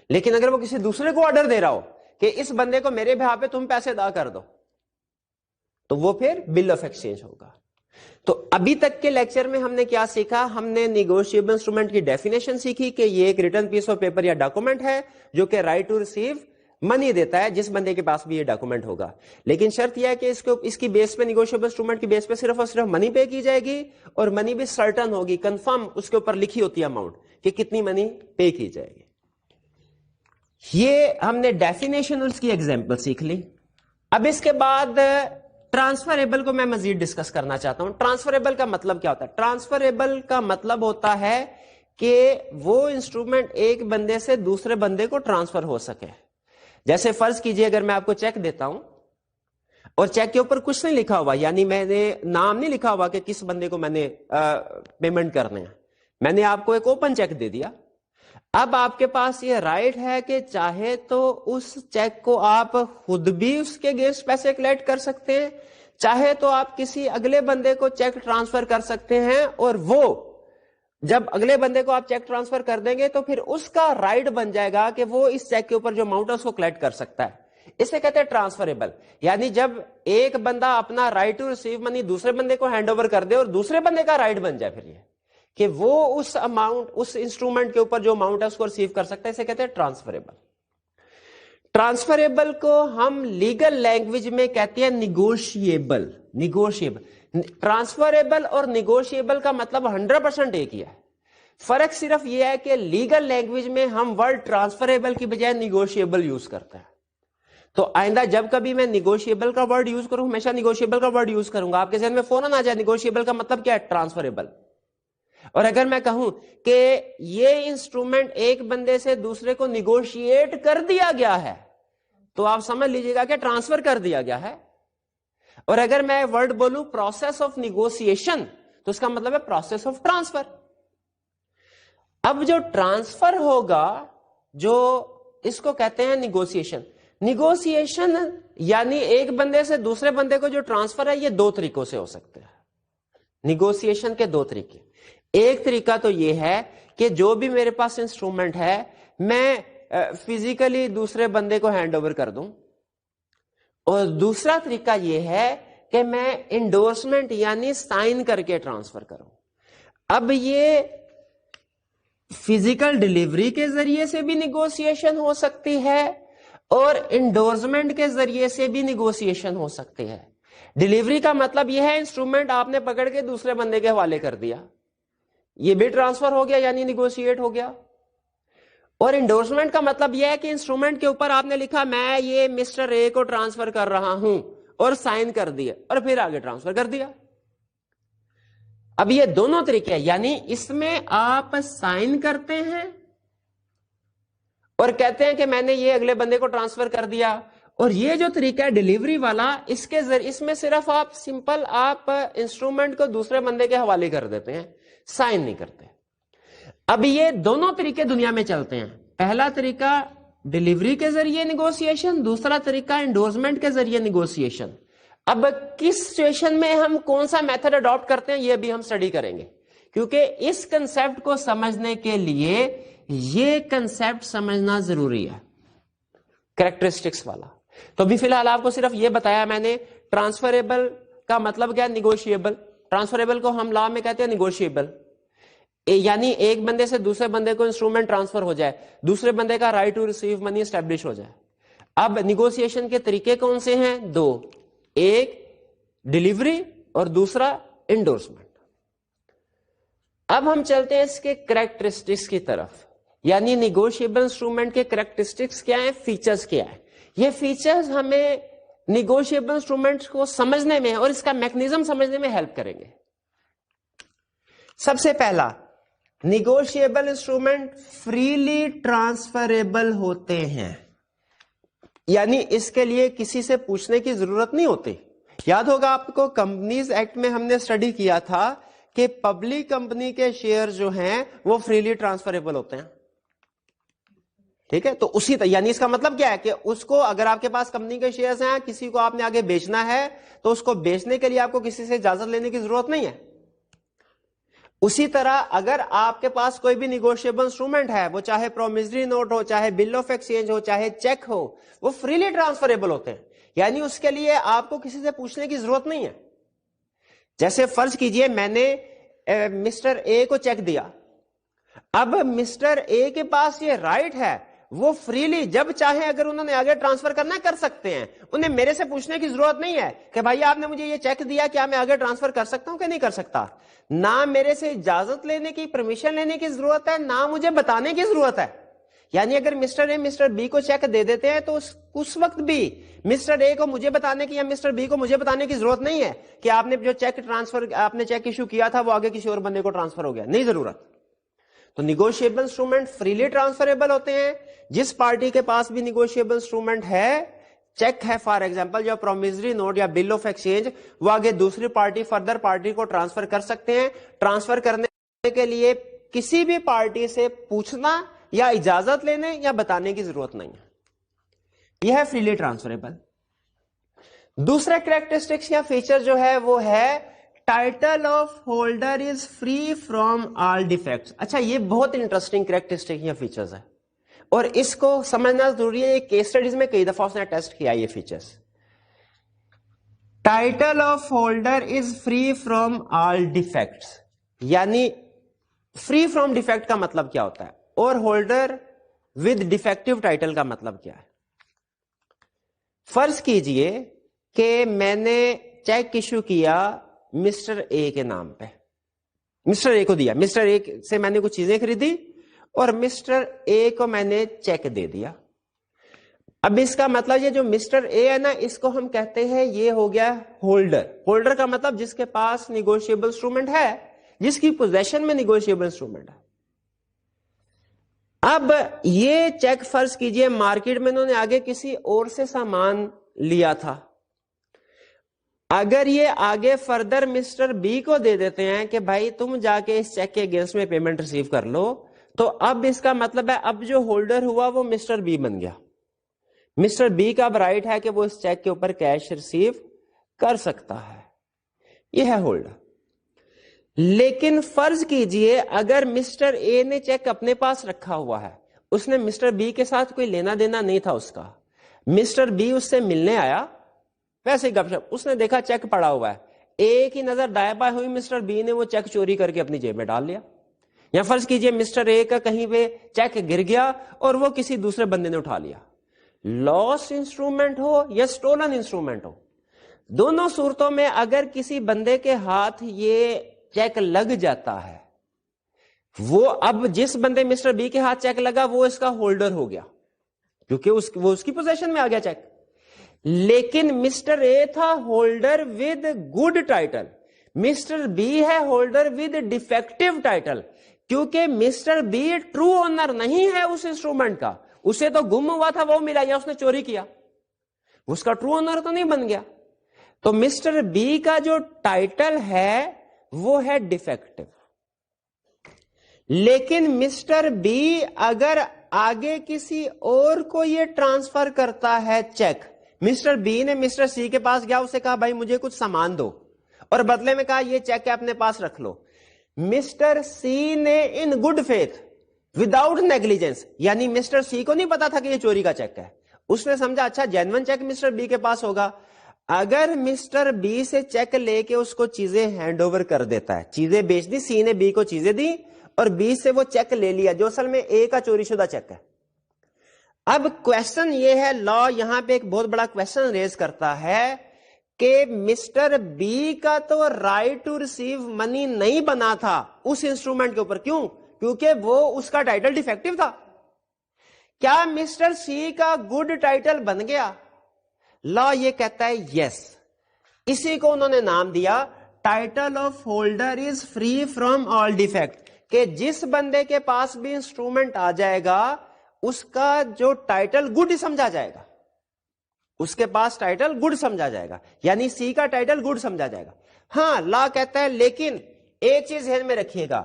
لیکن اگر وہ کسی دوسرے کو آرڈر دے رہا ہو کہ اس بندے کو میرے بہا پہ تم پیسے ادا کر دو تو وہ پھر بل آف ایکسچینج ہوگا. تو ابھی تک کے لیکچر میں ہم نے کیا سیکھا, ہم نے نیگوشیبل انسٹرومنٹ کی ڈیفینیشن سیکھی کہ یہ ایک ریٹن پیس آف پیپر یا ڈاکومنٹ ہے جو کہ رائٹ ٹو ریسیو منی دیتا ہے جس بندے کے پاس بھی یہ ڈاکومنٹ ہوگا. لیکن شرط یہ ہے کہ اس کی بیس پہ, نیگوشیبل انسٹرومنٹ کی بیس پہ صرف اور صرف منی پے کی جائے گی, اور منی بھی سرٹن ہوگی, کنفرم اس کے اوپر لکھی ہوتی ہے اماؤنٹ کہ کتنی منی پے کی جائے گی. یہ ہم نے ڈیفینیشن اس کی ایگزامپل سیکھ لی. اب اس کے بعد ٹرانسفریبل کو میں مزید ڈسکس کرنا چاہتا ہوں. ٹرانسفریبل کا مطلب کیا ہوتا ہے؟ ٹرانسفریبل کا مطلب ہوتا ہے کہ وہ انسٹرومنٹ ایک بندے سے دوسرے بندے کو ٹرانسفر ہو سکے. جیسے فرض کیجئے اگر میں آپ کو چیک دیتا ہوں اور چیک کے اوپر کچھ نہیں لکھا ہوا, یعنی میں نے نام نہیں لکھا ہوا کہ کس بندے کو میں نے پیمنٹ کرنے ہیں, میں نے آپ کو ایک اوپن چیک دے دیا. اب آپ کے پاس یہ رائٹ ہے کہ چاہے تو اس چیک کو آپ خود بھی اس کے اگینسٹ پیسے کلیکٹ کر سکتے ہیں, چاہے تو آپ کسی اگلے بندے کو چیک ٹرانسفر کر سکتے ہیں, اور وہ جب اگلے بندے کو آپ چیک ٹرانسفر کر دیں گے تو پھر اس کا رائٹ بن جائے گا کہ وہ اس چیک کے اوپر جو اماؤنٹ ہے اس کو کلیکٹ کر سکتا ہے. اسے کہتے ہیں ٹرانسفریبل. یعنی جب ایک بندہ اپنا رائٹ ٹو ریسیو منی دوسرے بندے کو ہینڈ اوور کر دے اور دوسرے بندے کا رائٹ بن جائے پھر یہ کہ وہ اس اماؤنٹ اس انسٹرومنٹ کے اوپر جو اماؤنٹ ہے اس کو ریسیو کر سکتا ہے, اسے کہتے ہیں ٹرانسفریبل. ٹرانسفریبل کو ہم لیگل لینگویج میں کہتے ہیں نیگوشیبل. ٹرانسفریبل اور نیگوشیبل کا مطلب 100% ایک ہی ہے. فرق صرف یہ ہے کہ لیگل لینگویج میں ہم ورڈ ٹرانسفریبل کی بجائے نیگوشیبل یوز کرتے ہیں. تو آئندہ جب کبھی میں نیگوشیبل کا ورڈ یوز کروں ہمیشہ نیگوشیبل کا ورڈ یوز کروں گا. آپ کے ذہن میں فوراً آ جائے نیگوشیبل کا مطلب کیا ہے, ٹرانسفریبل. اور اگر میں کہوں کہ یہ انسٹرومنٹ ایک بندے سے دوسرے کو نیگوشیٹ کر دیا گیا ہے تو آپ سمجھ لیجئے گا کہ ٹرانسفر کر دیا گیا ہے. اور اگر میں ورڈ بولوں پروسیس آف نیگوشیشن تو اس کا مطلب ہے پروسیس آف ٹرانسفر. اب جو ٹرانسفر ہوگا جو اس کو کہتے ہیں نیگوشیشن. نیگوشیشن یعنی ایک بندے سے دوسرے بندے کو جو ٹرانسفر ہے یہ دو طریقوں سے ہو سکتے ہیں. نیگوشیشن کے دو طریقے. ایک طریقہ تو یہ ہے کہ جو بھی میرے پاس انسٹرومنٹ ہے میں فزیکلی دوسرے بندے کو ہینڈ اوور کر دوں, اور دوسرا طریقہ یہ ہے کہ میں انڈورسمنٹ یعنی سائن کر کے ٹرانسفر کروں. اب یہ فزیکل ڈیلیوری کے ذریعے سے بھی نیگوشیشن ہو سکتی ہے اور انڈورسمنٹ کے ذریعے سے بھی نیگوشیشن ہو سکتی ہے. ڈیلیوری کا مطلب یہ ہے انسٹرومنٹ آپ نے پکڑ کے دوسرے بندے کے حوالے کر دیا, یہ بھی ٹرانسفر ہو گیا یعنی نیگوشیٹ ہو گیا. اور انڈورسمنٹ کا مطلب یہ ہے کہ انسٹرومنٹ کے اوپر آپ نے لکھا میں یہ مسٹر اے کو ٹرانسفر کر رہا ہوں اور سائن کر دیا اور پھر آگے ٹرانسفر کر دیا. اب یہ دونوں طریقے ہیں, یعنی اس میں آپ سائن کرتے ہیں اور کہتے ہیں کہ میں نے یہ اگلے بندے کو ٹرانسفر کر دیا, اور یہ جو طریقہ ہے ڈیلیوری والا اس کے ذریعے اس میں صرف آپ سمپل آپ انسٹرومنٹ کو دوسرے بندے کے حوالے کر دیتے ہیں, سائن نہیں کرتے. اب یہ دونوں طریقے دنیا میں چلتے ہیں. پہلا طریقہ ڈیلیوری کے ذریعے نیگوشیشن, دوسرا طریقہ انڈورسمنٹ کے ذریعے نیگوشیشن. اب کس سچویشن میں ہم کون سا میتھڈ اڈاپٹ کرتے ہیں یہ بھی ہم اسٹڈی کریں گے, کیونکہ اس کنسپٹ کو سمجھنے کے لیے یہ کنسپٹ سمجھنا ضروری ہے, کریکٹرسٹکس والا. تو بھی فی الحال آپ کو صرف یہ بتایا میں نے ٹرانسفریبل کا مطلب کیا ہے, نیگوشیبل. ٹرانسفریبل کو ہم لا میں کہتے ہیں نیگوشیبل, یعنی ایک بندے سے دوسرے بندے کو انسٹرومنٹ ٹرانسفر ہو جائے, دوسرے بندے کا right to receive money establish ہو جائے. اب نیگوشیشن کے طریقے کون سے ہیں, دو, ایک ڈیلیوری اور دوسرا انڈورسمنٹ. اب ہم چلتے ہیں اس کے کریکٹرسٹکس کی طرف, یعنی نیگوشیبل انسٹرومنٹ کے کریکٹرسٹکس کیا ہیں, فیچرز کیا ہیں. یہ فیچرز ہمیں نیگوشیبل انسٹرومنٹ کو سمجھنے میں اور اس کا میکنزم سمجھنے میں ہیلپ کریں گے. سب سے پہلا, نیگوشیبل انسٹرومنٹ فریلی ٹرانسفریبل ہوتے ہیں, یعنی اس کے لیے کسی سے پوچھنے کی ضرورت نہیں ہوتی. یاد ہوگا آپ کو کمپنیز ایکٹ میں ہم نے اسٹڈی کیا تھا کہ پبلک کمپنی کے شیئر جو ہیں وہ فریلی ٹرانسفریبل ہوتے ہیں. ٹھیک ہے, تو اسی یعنی اس کا مطلب کیا ہے کہ اس کو اگر آپ کے پاس کمپنی کے شیئرز ہیں, کسی کو آپ نے آگے بیچنا ہے تو اس کو بیچنے کے لیے آپ کو کسی سے اجازت لینے کی ضرورت نہیں ہے. اسی طرح اگر آپ کے پاس کوئی بھی نیگوشیبل انسٹرومنٹ ہے, وہ چاہے پرومیسری نوٹ ہو, چاہے بل آف ایکسچینج ہو, چاہے چیک ہو, وہ فریلی ٹرانسفریبل ہوتے ہیں, یعنی اس کے لیے آپ کو کسی سے پوچھنے کی ضرورت نہیں ہے. جیسے فرض کیجئے میں نے مسٹر اے کو چیک دیا, اب مسٹر اے کے پاس یہ رائٹ ہے وہ فریلی جب چاہیں اگر انہوں نے آگے ٹرانسفر کرنا کر سکتے ہیں, انہیں میرے سے پوچھنے کی ضرورت نہیں ہے کہ بھائی آپ نے مجھے یہ چیک دیا, کیا میں آگے ٹرانسفر کر سکتا ہوں کہ نہیں کر سکتا. نہ میرے سے اجازت لینے کی, پرمیشن لینے کی ضرورت ہے, نہ مجھے بتانے کی ضرورت ہے. یعنی اگر مسٹر اے مسٹر بی کو چیک دے دیتے ہیں تو اس وقت بھی مسٹر اے کو مجھے بتانے کی یا مسٹر بی کو مجھے بتانے کی ضرورت نہیں ہے کہ آپ نے جو چیک ٹرانسفر آپ نے چیک ایشو کیا تھا وہ آگے کسی اور بندے کو ٹرانسفر ہو گیا, نہیں ضرورت. تو نیگوشیبل انسٹرومنٹ فریلی ٹرانسفریبل ہوتے ہیں. جس پارٹی کے پاس بھی نیگوشیبل انسٹرومنٹ ہے, چیک ہے فار ایگزامپل یا پرومیسری نوٹ یا بل آف ایکسچینج, وہ آگے دوسری پارٹی فردر پارٹی کو ٹرانسفر کر سکتے ہیں. ٹرانسفر کرنے کے لیے کسی بھی پارٹی سے پوچھنا یا اجازت لینے یا بتانے کی ضرورت نہیں ہے. یہ ہے فریلی ٹرانسفریبل. دوسرا کریکٹرسٹکس یا فیچر جو ہے وہ ہے title of holder is free from all defects. اچھا, یہ بہت انٹرسٹنگ کریکٹرسٹک یا فیچرز ہے. اور اس کو سمجھنا ضروری ہے, یہ کیس اسٹڈیز میں کئی دفعہ اس نے ٹیسٹ کیا یہ features. Title of holder is free from all defects, یعنی فری فرام ڈیفیکٹ کا مطلب کیا ہوتا ہے, اور ہولڈر ود ڈیفیکٹو ٹائٹل کا مطلب کیا ہے. فرض کیجئے کہ میں نے چیک ایشو کیا مسٹر اے کے نام پہ, مسٹر اے کو دیا, مسٹر اے سے میں نے کچھ چیزیں خریدی اور مسٹر اے کو میں نے چیک دے دیا. اب اس کا مطلب یہ جو مسٹر اے ہے نا, اس کو ہم کہتے ہیں یہ ہو گیا ہولڈر. ہولڈر کا مطلب جس کے پاس نیگوشیبل انسٹرومنٹ ہے, جس کی پوزیشن میں نیگوشیبل انسٹرومنٹ ہے. اب یہ چیک فرض کیجئے مارکیٹ میں انہوں نے آگے کسی اور سے سامان لیا تھا, اگر یہ آگے فردر مسٹر بی کو دے دیتے ہیں کہ بھائی تم جا کے اس چیک کے اگینسٹ میں پیمنٹ ریسیو کر لو, تو اب اس کا مطلب ہے اب جو ہولڈر ہوا وہ مسٹر بی بن گیا. مسٹر بی کا اب رائٹ ہے کہ وہ اس چیک کے اوپر کیش ریسیو کر سکتا ہے, یہ ہے ہولڈر. لیکن فرض کیجئے اگر مسٹر اے نے چیک اپنے پاس رکھا ہوا ہے, اس نے مسٹر بی کے ساتھ کوئی لینا دینا نہیں تھا اس کا, مسٹر بی اس سے ملنے آیا, ویسے ہی گپ شپ, اس نے دیکھا چیک پڑا ہوا ہے, اے کی نظر دائیں بائیں ہوئی, مسٹر بی نے وہ چیک چوری کر کے اپنی جیب میں ڈال لیا. یا فرض کیجئے مسٹر اے کا کہیں پہ چیک گر گیا اور وہ کسی دوسرے بندے نے اٹھا لیا. لاس انسٹرومنٹ ہو یا سٹولن انسٹرومنٹ ہو, دونوں صورتوں میں اگر کسی بندے کے ہاتھ یہ چیک لگ جاتا ہے, وہ اب جس بندے مسٹر بی کے ہاتھ چیک لگا وہ اس کا ہولڈر ہو گیا, کیونکہ وہ اس کی پوزیشن میں آ گیا چیک. لیکن مسٹر اے تھا holder with good title, mister B ہے ہولڈر ود ڈیفیکٹو ٹائٹل, کیونکہ مسٹر بی ٹرو اونر نہیں ہے اس انسٹرومنٹ کا, اسے تو گم ہوا تھا وہ ملا, یا اس نے چوری کیا, اس کا ٹرو اونر تو نہیں بن گیا. تو مسٹر بی کا جو ٹائٹل ہے وہ ہے ڈیفیکٹو. لیکن مسٹر بی اگر آگے کسی اور کو یہ ٹرانسفر کرتا ہے چیک, مسٹر بی نے مسٹر سی کے پاس گیا, اسے کہا بھائی مجھے کچھ سامان دو, اور بدلے میں کہا یہ چیک ہے اپنے پاس رکھ لو. مسٹر سی نے in good faith without negligence, یعنی مسٹر سی کو نہیں پتا تھا کہ یہ چوری کا چیک ہے, اس نے سمجھا اچھا جینون چیک مسٹر بی کے پاس ہوگا. اگر مسٹر بی سے چیک لے کے اس کو چیزیں ہینڈ اوور کر دیتا ہے, چیزیں بیچ دی, سی نے بی کو چیزیں دی اور بی سے وہ چیک لے لیا جو اصل میں اے کا چوری شدہ چیک ہے. اب کوشچن یہ ہے, لا یہاں پہ ایک بہت بڑا کوشچن ریز کرتا ہے کہ مسٹر بی کا تو رائٹ ٹو ریسیو منی نہیں بنا تھا اس انسٹرومنٹ کے اوپر. کیوں؟ کیونکہ وہ اس کا ٹائٹل ڈیفیکٹو تھا. کیا مسٹر سی کا گڈ ٹائٹل بن گیا؟ لا یہ کہتا ہے یس. اسی کو انہوں نے نام دیا title of holder is free from all defect, کہ جس بندے کے پاس بھی انسٹرومنٹ آ جائے گا اس کا جو ٹائٹل گڈ سمجھا جائے گا, اس کے پاس ٹائٹل گڈ سمجھا جائے گا, یعنی سی کا ٹائٹل گڈ سمجھا جائے گا. ہاں لا کہتا ہے لیکن ایک چیز ذہن میں رکھیے گا,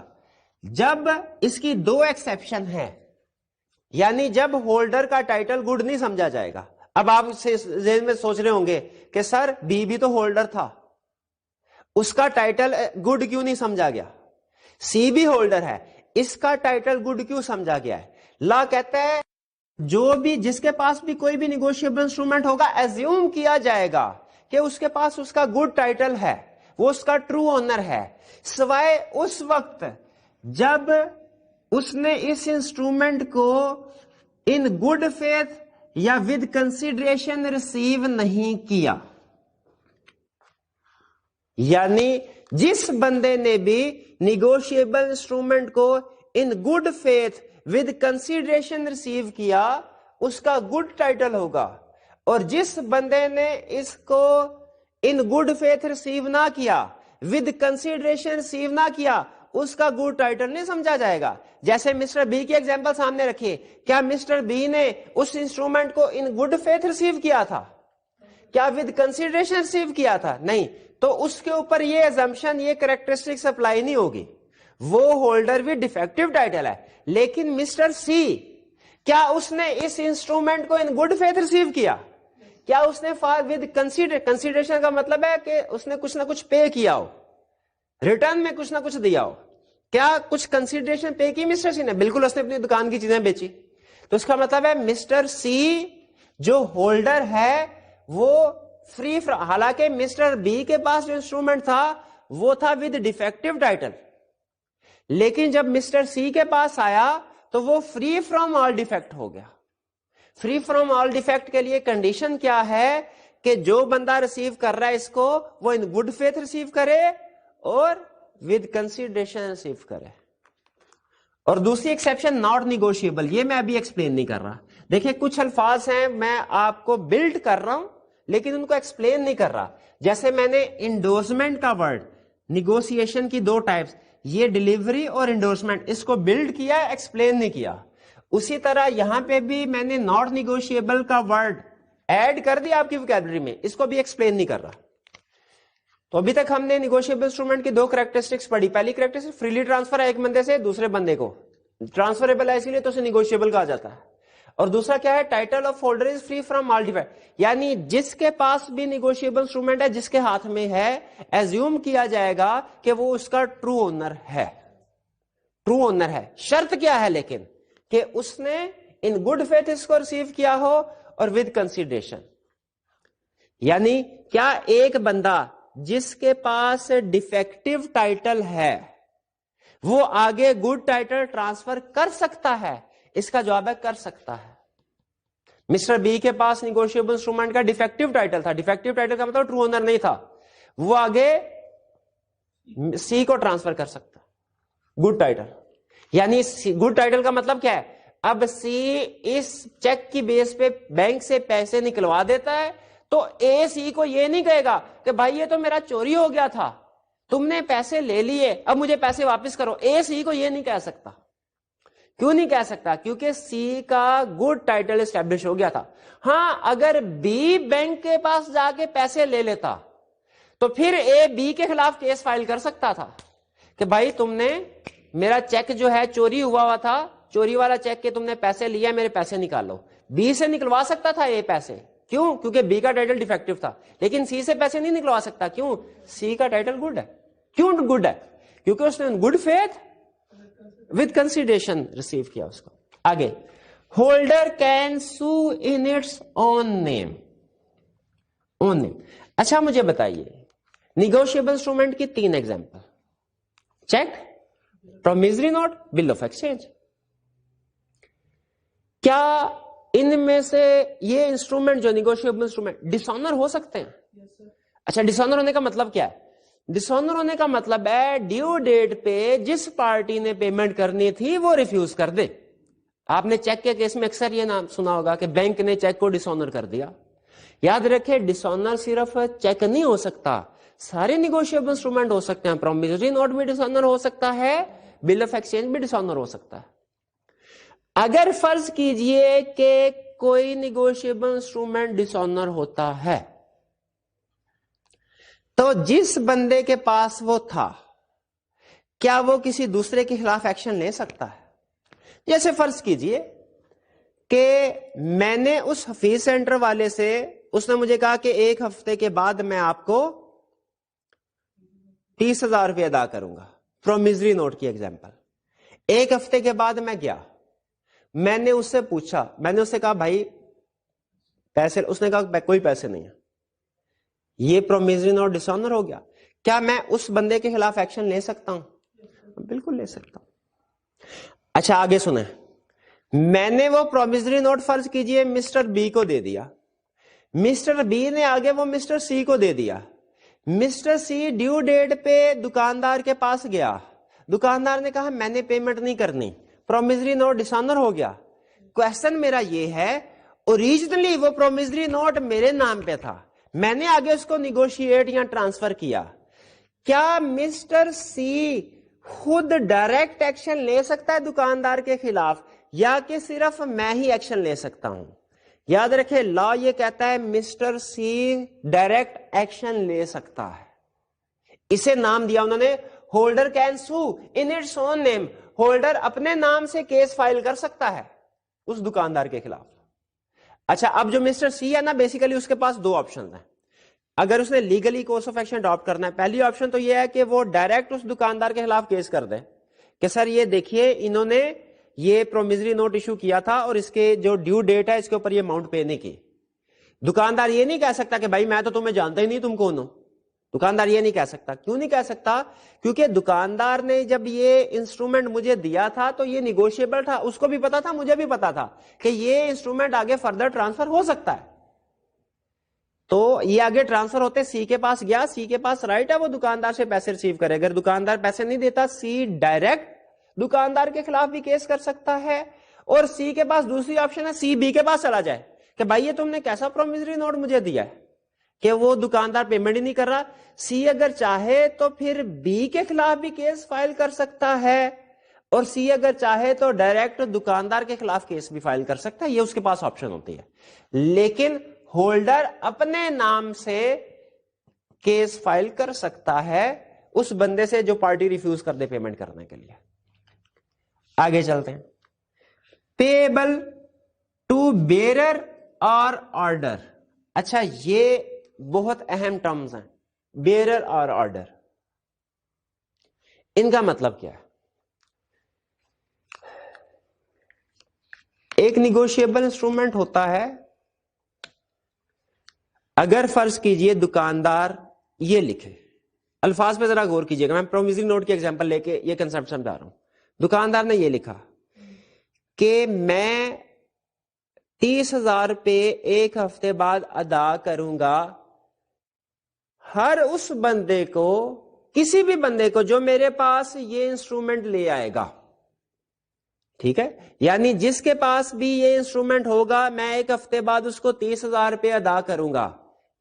جب اس کی دو ایکسیپشن ہیں, یعنی جب ہولڈر کا ٹائٹل گڈ نہیں سمجھا جائے گا. اب آپ ذہن میں سوچ رہے ہوں گے کہ سر بی بھی تو ہولڈر تھا, اس کا ٹائٹل گڈ کیوں نہیں سمجھا گیا؟ سی بھی ہولڈر ہے, اس کا ٹائٹل گڈ کیوں سمجھا گیا ہے؟ لا کہتا ہے جو بھی جس کے پاس بھی کوئی بھی نیگوشیبل انسٹرومنٹ ہوگا, ایزیوم کیا جائے گا کہ اس کے پاس اس کا گڈ ٹائٹل ہے, وہ اس کا ٹرو اونر ہے, سوائے اس وقت جب اس نے اس انسٹرومنٹ کو ان گڈ فیتھ یا ود کنسیڈریشن ریسیو نہیں کیا. یعنی جس بندے نے بھی نیگوشیبل انسٹرومنٹ کو in good faith with consideration receive کیا اس کا گڈ ٹائٹل ہوگا, اور جس بندے نے اس کو ان گڈ فیتھ ریسیو نہ کیا, ود کنسیڈریشن ریسیو نہ کیا, اس کا گڈ ٹائٹل نہیں سمجھا جائے گا. جیسے مسٹر بی کی ایگزامپل سامنے رکھیے, کیا مسٹر بی نے اس انسٹرومنٹ کو ان گڈ فیتھ ریسیو کیا تھا؟ کیا ود کنسیڈریشن ریسیو کیا تھا؟ نہیں. تو اس کے اوپر یہ ایزمپشن, یہ کریکٹرسٹکس اپلائی نہیں ہوگی, وہ ہولڈر ود ڈیفیکٹو ٹائٹل ہے. لیکن مسٹر سی, کیا اس نے اس انسٹرومنٹ کو ان گڈ فیتھ ریسیو کیا؟ کیا اس نے ود کنسیڈریشن کا مطلب ہے کہ اس نے کچھ نہ کچھ پے کیا ہو, ریٹرن میں کچھ نہ کچھ دیا ہو. کیا کچھ کنسیڈریشن پے کی مسٹر سی نے؟ بالکل, اس نے اپنی دکان کی چیزیں بیچی. تو اس کا مطلب ہے مسٹر سی جو ہولڈر ہے وہ فری، حالانکہ مسٹر بی کے پاس جو انسٹرومنٹ تھا وہ تھا ود ڈیفیکٹو ٹائٹل، لیکن جب مسٹر سی کے پاس آیا تو وہ فری فرام آل ڈیفیکٹ ہو گیا. فری فرام آل ڈیفیکٹ کے لیے کنڈیشن کیا ہے کہ جو بندہ ریسیو کر رہا ہے اس کو وہ ان گڈ فیتھ ریسیو کرے اور ود کنسیڈریشن ریسیو کرے. اور دوسری ایکسیپشن ناٹ نیگوشیبل، یہ میں ابھی ایکسپلین نہیں کر رہا. دیکھیں کچھ الفاظ ہیں میں آپ کو بلڈ کر رہا ہوں لیکن ان کو ایکسپلین نہیں کر رہا. جیسے میں نے انڈورسمنٹ کا ورڈ، نیگوسیشن کی دو ٹائپس، یہ ڈیلیوری اور انڈورسمنٹ، اس کو بلڈ کیا ایکسپلین نہیں کیا. اسی طرح یہاں پہ بھی میں نے ناٹ نیگوشیبل کا ورڈ ایڈ کر دیا آپ کی ویکیبلری میں، اس کو بھی ایکسپلین نہیں کر رہا. تو ابھی تک ہم نے نیگوشیبل انسٹرومنٹ کی دو کریکٹرسٹکس پڑھی. پہلی کریکٹرسٹک فریلی ٹرانسفر ہے ایک بندے سے دوسرے بندے کو، ٹرانسفریبل ہے اسی لیے تو اسے نیگوشیبل کہا جاتا ہے. اور دوسرا کیا ہے، title of holder is free from all defect, یعنی جس کے پاس بھی نیگوشیبل انسٹرومنٹ ہے، جس کے ہاتھ میں ہے، ایزیوم کیا جائے گا کہ وہ اس کا ٹرو اونر ہے. ٹرو اونر ہے. شرط کیا ہے لیکن کہ اس نے ان گڈ فیتھ اس کو ریسیو کیا ہو اور ود کنسیڈریشن. یعنی کیا ایک بندہ جس کے پاس ڈیفیکٹو ٹائٹل ہے وہ آگے گڈ ٹائٹل ٹرانسفر کر سکتا ہے؟ اس کا جواب ہے کر سکتا ہے. مسٹر بی کے پاس نیگوشیبل انسٹرومنٹ کا ڈیفیکٹو ٹائٹل تھا. ڈیفیکٹو ٹائٹل کا مطلب ٹرو اونر نہیں تھا، وہ آگے سی کو ٹرانسفر کر سکتا گڈ ٹائٹل. یعنی گڈ ٹائٹل کا مطلب کیا ہے، اب سی اس چیک کی بیس پہ بینک سے پیسے نکلوا دیتا ہے تو اے سی کو یہ نہیں کہے گا کہ بھائی یہ تو میرا چوری ہو گیا تھا، تم نے پیسے لے لیے اب مجھے پیسے واپس کرو. اے سی کو یہ نہیں کہہ سکتا. کیوں نہیں کہہ سکتا؟ کیونکہ سی کا گڈ ٹائٹل اسٹیبلش ہو گیا تھا. ہاں اگر بی بینک کے پاس جا کے پیسے لے لیتا تو پھر اے بی کے خلاف کیس فائل کر سکتا تھا کہ بھائی تم نے میرا چیک جو ہے چوری ہوا تھا، چوری والا چیک کے تم نے پیسے لیا، میرے پیسے نکالو. بی سے نکلوا سکتا تھا اے پیسے، کیوں؟ کیونکہ بی کا ٹائٹل ڈیفیکٹو تھا. لیکن سی سے پیسے نہیں نکلوا سکتا، کیوں؟ سی کا ٹائٹل گڈ ہے. کیوں گڈ ہے؟ کیونکہ اس نے good faith with consideration receive کیا اس کو. آگے holder can sue in its own name. Own name. اچھا مجھے بتائیے نیگوشیبل انسٹرومنٹ کی 3 example, cheque, promissory note, bill of exchange. کیا ان میں سے یہ انسٹرومنٹ جو نیگوشیبل انسٹرومنٹ ڈس آنر ہو سکتے ہیں؟ اچھا ڈس آنر ہونے کا مطلب کیا ہے؟ ڈس آنر ہونے کا مطلب ہے ڈیو ڈیٹ پہ جس پارٹی نے پیمنٹ کرنی تھی وہ ریفیوز کر دے. آپ نے چیک کے کیس میں اکثر یہ نام سنا ہوگا کہ بینک نے چیک کو ڈس آنر کر دیا. یاد رکھے ڈس آنر صرف چیک نہیں ہو سکتا، سارے نیگوشیبل انسٹرومنٹ ہو سکتے ہیں. پرومیسری نوٹ بھی ڈس آنر ہو سکتا ہے، بل آف ایکسچینج بھی ڈس آنر ہو سکتا ہے. اگر فرض کیجئے کہ کوئی نیگوشیبل انسٹرومنٹ ڈس آنر ہوتا ہے تو جس بندے کے پاس وہ تھا کیا وہ کسی دوسرے کے خلاف ایکشن لے سکتا ہے؟ جیسے فرض کیجئے کہ میں نے اس حفیظ سینٹر والے سے، اس نے مجھے کہا کہ 1 ہفتے کے بعد میں آپ کو 30,000 روپے ادا کروں گا. پرومیسری نوٹ کی ایگزامپل. 1 ہفتے کے بعد میں گیا، میں نے اس سے پوچھا، میں نے اس سے کہا بھائی پیسے، اس نے کہا کوئی پیسے نہیں ہے. یہ پرومیسری نوٹ ڈس آنر ہو گیا. کیا میں اس بندے کے خلاف ایکشن لے سکتا ہوں؟ بالکل لے سکتا ہوں. اچھا آگے سنیں، میں نے وہ پرومیسری نوٹ فرض کیجئے مسٹر بی کو دے دیا، مسٹر بی نے آگے وہ مسٹر سی کو دے دیا. مسٹر سی ڈیو ڈیٹ پہ دکاندار کے پاس گیا، دکاندار نے کہا میں نے پیمنٹ نہیں کرنی، پرومیسری نوٹ ڈس آنر ہو گیا. کوشچن میرا یہ ہے اوریجنلی وہ پرومیسری نوٹ میرے نام پہ تھا، میں نے آگے اس کو نیگوشیٹ یا ٹرانسفر کیا، کیا مسٹر سی خود ڈائریکٹ ایکشن لے سکتا ہے دکاندار کے خلاف یا کہ صرف میں ہی ایکشن لے سکتا ہوں؟ یاد رکھے لا یہ کہتا ہے مسٹر سی ڈائریکٹ ایکشن لے سکتا ہے. اسے نام دیا انہوں نے holder can sue in its own name. Holder اپنے نام سے کیس فائل کر سکتا ہے اس دکاندار کے خلاف. اچھا اب جو مسٹر سی ہے نا، بیسیکلی اس کے پاس 2 آپشن ہیں اگر اس نے legally course of action adopt کرنا ہے. پہلی آپشن تو یہ ہے کہ وہ ڈائریکٹ اس دکاندار کے خلاف کیس کر دے کہ سر یہ دیکھیے انہوں نے یہ پرومیزری نوٹ ایشو کیا تھا اور اس کے جو ڈیو ڈیٹ ہے اس کے اوپر یہ اماؤنٹ پے نہیں کی. دکاندار یہ نہیں کہہ سکتا کہ بھائی میں تو تمہیں جانتا ہی نہیں تم کون ہو. دکاندار یہ نہیں کہہ سکتا. کیوں نہیں کہہ سکتا؟ کیونکہ دکاندار نے جب یہ انسٹرومنٹ مجھے دیا تھا تو یہ نیگوشیبل تھا. اس کو بھی پتا تھا, مجھے بھی پتا تھا کہ یہ انسٹرومنٹ آگے فردر ٹرانسفر ہو سکتا ہے. تو یہ آگے ٹرانسفر ہوتے سی کے پاس گیا, سی کے پاس رائٹ ہے وہ دکاندار سے پیسے ریسیو کرے. اگر دکاندار پیسے نہیں دیتا سی ڈائریکٹ دکاندار کے خلاف بھی کیس کر سکتا ہے, اور سی کے پاس دوسری آپشن ہے سی بی کے پاس چلا جائے کہ بھائی یہ تم نے کیسا پرومیزری نوٹ مجھے دیا ہے کہ وہ دکاندار پیمنٹ ہی نہیں کر رہا. سی اگر چاہے تو پھر بی کے خلاف بھی کیس فائل کر سکتا ہے, اور سی اگر چاہے تو ڈائریکٹ دکاندار کے خلاف کیس بھی فائل کر سکتا ہے. یہ اس کے پاس آپشن ہوتی ہے. لیکن ہولڈر اپنے نام سے کیس فائل کر سکتا ہے اس بندے سے جو پارٹی ریفیوز کر دے پیمنٹ کرنے کے لیے. آگے چلتے ہیں. پیبل ٹو بیرر اور آرڈر. اچھا یہ بہت اہم ٹرمز ہیں, بیرر اور آرڈر. ان کا مطلب کیا ہے؟ ایک نیگوشیبل انسٹرومنٹ ہوتا ہے. اگر فرض کیجئے دکاندار یہ لکھے, الفاظ پہ ذرا غور کیجئے گا, میں پرومیزری نوٹ کی ایگزامپل لے کے یہ کنسپٹ سمجھا رہا ہوں. دکاندار نے یہ لکھا کہ میں 30,000 روپے ایک ہفتے بعد ادا کروں گا ہر اس بندے کو, کسی بھی بندے کو جو میرے پاس یہ انسٹرومنٹ لے آئے گا. ٹھیک ہے, یعنی جس کے پاس بھی یہ انسٹرومنٹ ہوگا میں ایک ہفتے بعد اس کو 30,000 روپے ادا کروں گا.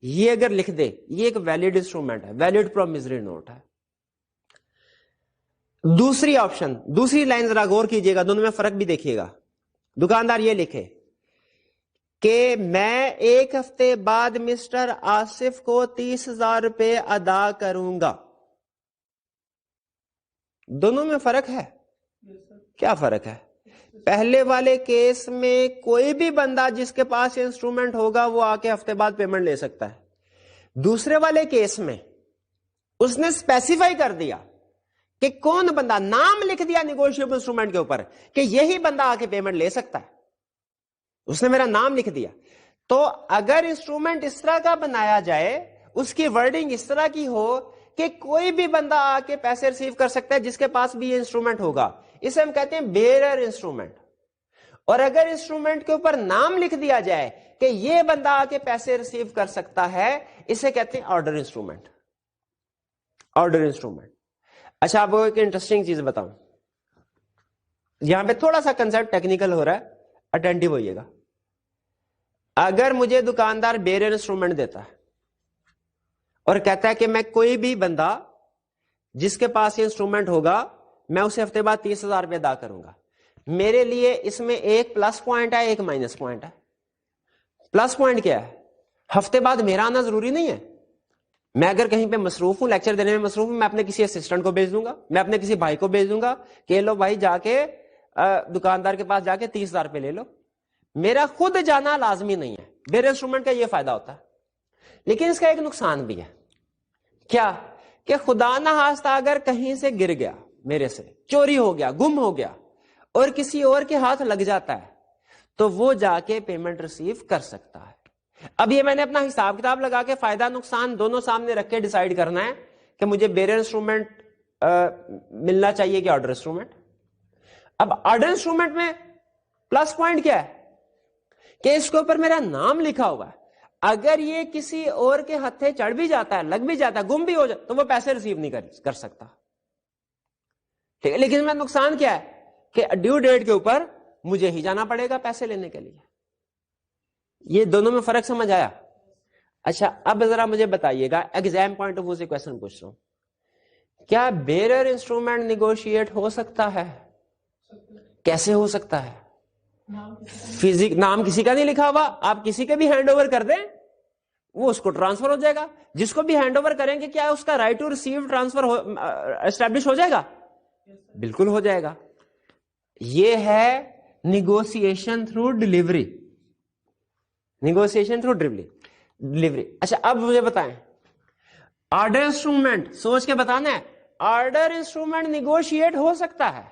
یہ اگر لکھ دے یہ ایک ویلڈ انسٹرومنٹ ہے, ویلڈ پرومیزری نوٹ ہے. دوسری آپشن, دوسری لائن ذرا غور کیجیے گا, دونوں میں فرق بھی دیکھیے گا. دکاندار یہ لکھے کہ میں ایک ہفتے بعد مسٹر آصف کو 30,000 روپے ادا کروں گا. دونوں میں فرق ہے. کیا فرق ہے؟ پہلے والے کیس میں کوئی بھی بندہ جس کے پاس انسٹرومنٹ ہوگا وہ آ کے ہفتے بعد پیمنٹ لے سکتا ہے. دوسرے والے کیس میں اس نے اسپیسیفائی کر دیا کہ کون بندہ, نام لکھ دیا نیگوشیبل انسٹرومنٹ کے اوپر کہ یہی بندہ آ کے پیمنٹ لے سکتا ہے. اس نے میرا نام لکھ دیا. تو اگر انسٹرومنٹ اس طرح کا بنایا جائے, اس کی ورڈنگ اس طرح کی ہو کہ کوئی بھی بندہ آ کے پیسے ریسیو کر سکتا ہے جس کے پاس بھی یہ انسٹرومنٹ ہوگا, اسے ہم کہتے ہیں بیرر انسٹرومنٹ. اور اگر انسٹرومنٹ کے اوپر نام لکھ دیا جائے کہ یہ بندہ آ کے پیسے ریسیو کر سکتا ہے, اسے کہتے ہیں آرڈر انسٹرومنٹ. Order instrument. اچھا آپ کو ایک انٹرسٹنگ چیز بتاؤں, یہاں پہ تھوڑا سا کنسپٹ ٹیکنیکل ہو رہا ہے, اٹینٹیو ہوئیے گا. اگر مجھے دکاندار بیرر انسٹرومنٹ دیتا ہے اور کہتا ہے کہ میں کوئی بھی بندہ جس کے پاس یہ انسٹرومنٹ ہوگا میں اسے ہفتے بعد 30,000 روپے ادا کروں گا, میرے لیے اس میں ایک پلس پوائنٹ ہے ایک مائنس پوائنٹ ہے. پلس پوائنٹ کیا ہے؟ ہفتے بعد میرا آنا ضروری نہیں ہے. میں اگر کہیں پہ مصروف ہوں, لیکچر دینے میں مصروف ہوں, میں اپنے کسی اسسٹنٹ کو بھیج دوں گا, میں اپنے کسی بھائی کو بھیج دوں گا کہ لو بھائی جا کے دکاندار کے پاس جا کے 30,000 روپے لے لو. میرا خود جانا لازمی نہیں ہے. بیرر انسٹرومنٹ کا یہ فائدہ ہوتا ہے. لیکن اس کا ایک نقصان بھی ہے. کیا؟ کہ خدا نخواستہ اگر کہیں سے گر گیا, میرے سے چوری ہو گیا, گم ہو گیا, اور کسی اور کے ہاتھ لگ جاتا ہے تو وہ جا کے پیمنٹ ریسیو کر سکتا ہے. اب یہ میں نے اپنا حساب کتاب لگا کے فائدہ نقصان دونوں سامنے رکھ کے ڈیسائیڈ کرنا ہے کہ مجھے بیرر انسٹرومنٹ ملنا چاہیے کہ آرڈر انسٹرومنٹ. اب آرڈر انسٹرومنٹ میں پلس پوائنٹ کیا ہے کہ اس کے اوپر میرا نام لکھا ہوا ہے. اگر یہ کسی اور کے ہتھے چڑھ بھی جاتا ہے, لگ بھی جاتا ہے, گم بھی ہو جاتا تو وہ پیسے ریسیو نہیں کر سکتا. ٹھیک ہے, لیکن اس میں نقصان کیا ہے کہ ڈیو ڈیٹ کے اوپر مجھے ہی جانا پڑے گا پیسے لینے کے لیے. یہ دونوں میں فرق سمجھ آیا؟ اچھا اب ذرا مجھے بتائیے گا, ایگزام پوائنٹ آف ویو سے کوشچن پوچھ رہا ہوں, کیا بیرر انسٹرومنٹ نیگوشیٹ ہو سکتا ہے؟ کیسے ہو سکتا ہے؟ نام کسی کا نہیں لکھا ہوا, آپ کسی کے بھی ہینڈ اوور کر دیں وہ اس کو ٹرانسفر ہو جائے گا. جس کو بھی ہینڈ اوور کریں گے کیا اس کا right to receive transfer establish ہو جائے گا؟ بالکل ہو جائے گا. یہ ہے negotiation through delivery. Negotiation through delivery. اچھا اب مجھے بتائیں, آرڈر انسٹرومنٹ, سوچ کے بتانا ہے, آرڈر انسٹرومنٹ نیگوشیٹ ہو سکتا ہے؟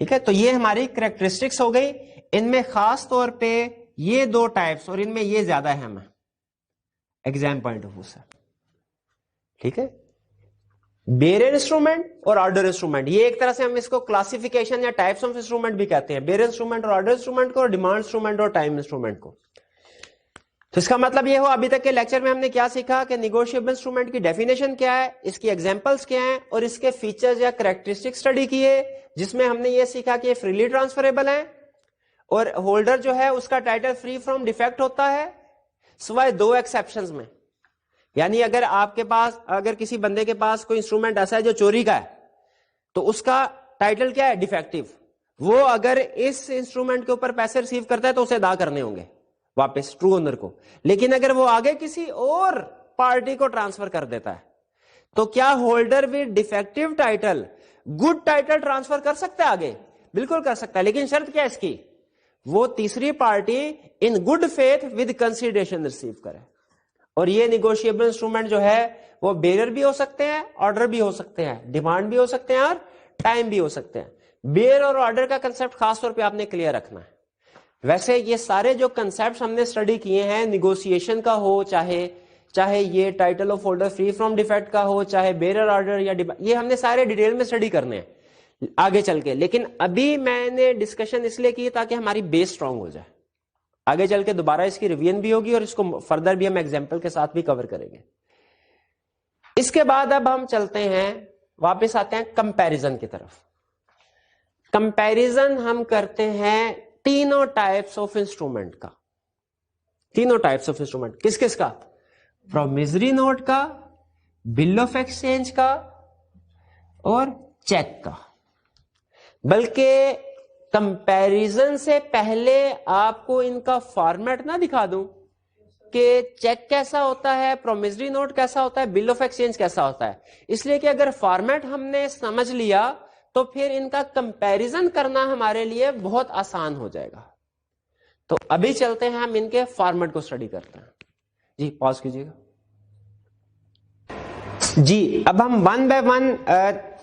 ٹھیک ہے, تو یہ ہماری کریکٹرسٹکس ہو گئی. ان میں خاص طور پہ یہ دو ٹائپس اور ان میں یہ زیادہ اہم ہے ایگزام پوائنٹ آف ویو سے. ٹھیک ہے, بیئر انسٹرومنٹ اور آرڈر انسٹرومنٹ, یہ ایک طرح سے ہم اس کو کلاسیفیکیشن یا ٹائپس آف انسٹرومنٹ بھی کہتے ہیں, بیئر انسٹرومنٹ اور آرڈر انسٹرومنٹ کو, اور ڈیمانڈ انسٹرومنٹ اور ٹائم انسٹرومنٹ کو. تو اس کا مطلب یہ ہو, ابھی تک کے لیکچر میں ہم نے کیا سیکھا کہ نیگوشیبل انسٹرومنٹ کی ڈیفینیشن کیا ہے, اس کی ایگزامپلس کیا ہیں, اور اس کے فیچرز یا کریکٹرسٹک اسٹڈی کیے, جس میں ہم نے یہ سیکھا کہ یہ فریلی ٹرانسفریبل ہیں, اور ہولڈر جو ہے اس کا ٹائٹل فری فرام ڈیفیکٹ ہوتا ہے سوائے دو ایکسیپشنز میں. یعنی اگر آپ کے پاس, اگر کسی بندے کے پاس کوئی انسٹرومنٹ ایسا ہے جو چوری کا ہے, تو اس کا ٹائٹل کیا ہے, ڈیفیکٹو. وہ اگر اس انسٹرومنٹ کے اوپر پیسے ریسیو کرتا ہے تو اسے ادا کرنے ہوں گے واپس ٹرو اونر کو. لیکن اگر وہ آگے کسی اور پارٹی کو ٹرانسفر کر دیتا ہے, تو کیا holder with de facto title good title transfer کر سکتا ہے آگے؟ بالکل کر سکتا ہے, لیکن شرط کیا ہے اس کی, وہ تیسری party in good faith with consideration receive کرے. اور یہ نیگوشیبل انسٹرومنٹ جو ہے وہ بیئر بھی ہو سکتے ہیں, آرڈر بھی ہو سکتے ہیں, ڈیمانڈ بھی ہو سکتے ہیں, اور ٹائم بھی ہو سکتے ہیں. بیئر اور آرڈر کا کنسپٹ خاص طور پہ آپ نے کلیئر رکھنا ہے. ویسے یہ سارے جو کنسپٹس ہم نے اسٹڈی کیے ہیں, نیگوسیشن کا ہو, چاہے یہ title of holder free from defect کا ہو, چاہے بیئر آرڈر یا یہ ہم نے سارے ڈیٹیل میں اسٹڈی کرنے ہیں آگے چل کے. لیکن ابھی میں نے ڈسکشن اس لیے کی تاکہ ہماری بیس اسٹرانگ ہو جائے. آگے چل کے دوبارہ اس کی ریویژن بھی ہوگی, اور اس کو فردر بھی ہم ایگزامپل کے ساتھ بھی کور کریں گے. اس کے بعد اب ہم چلتے ہیں, واپس آتے ہیں کمپیریزن کی طرف. کمپیریزن ہم کرتے ہیں تینوں ٹائپس آف انسٹرومنٹ کا. تینوں ٹائپس آف انسٹرومنٹ کس کس کا؟ پرومیزری نوٹ کا, بل آف ایکسچینج کا, اور چیک کا. بلکہ کمپیریزن سے پہلے آپ کو ان کا فارمیٹ نہ دکھا دوں کہ چیک کیسا ہوتا ہے, پرومیزری نوٹ کیسا ہوتا ہے, بل آف ایکسچینج کیسا ہوتا ہے. اس لیے کہ اگر فارمیٹ ہم نے سمجھ لیا تو پھر ان کا کمپیریزن کرنا ہمارے لیے بہت آسان ہو جائے گا. تو ابھی چلتے ہیں, ہم ان کے فارمیٹ کو اسٹڈی کرتے ہیں. جی پاز کیجیے گا. جی اب ہم ون بائی ون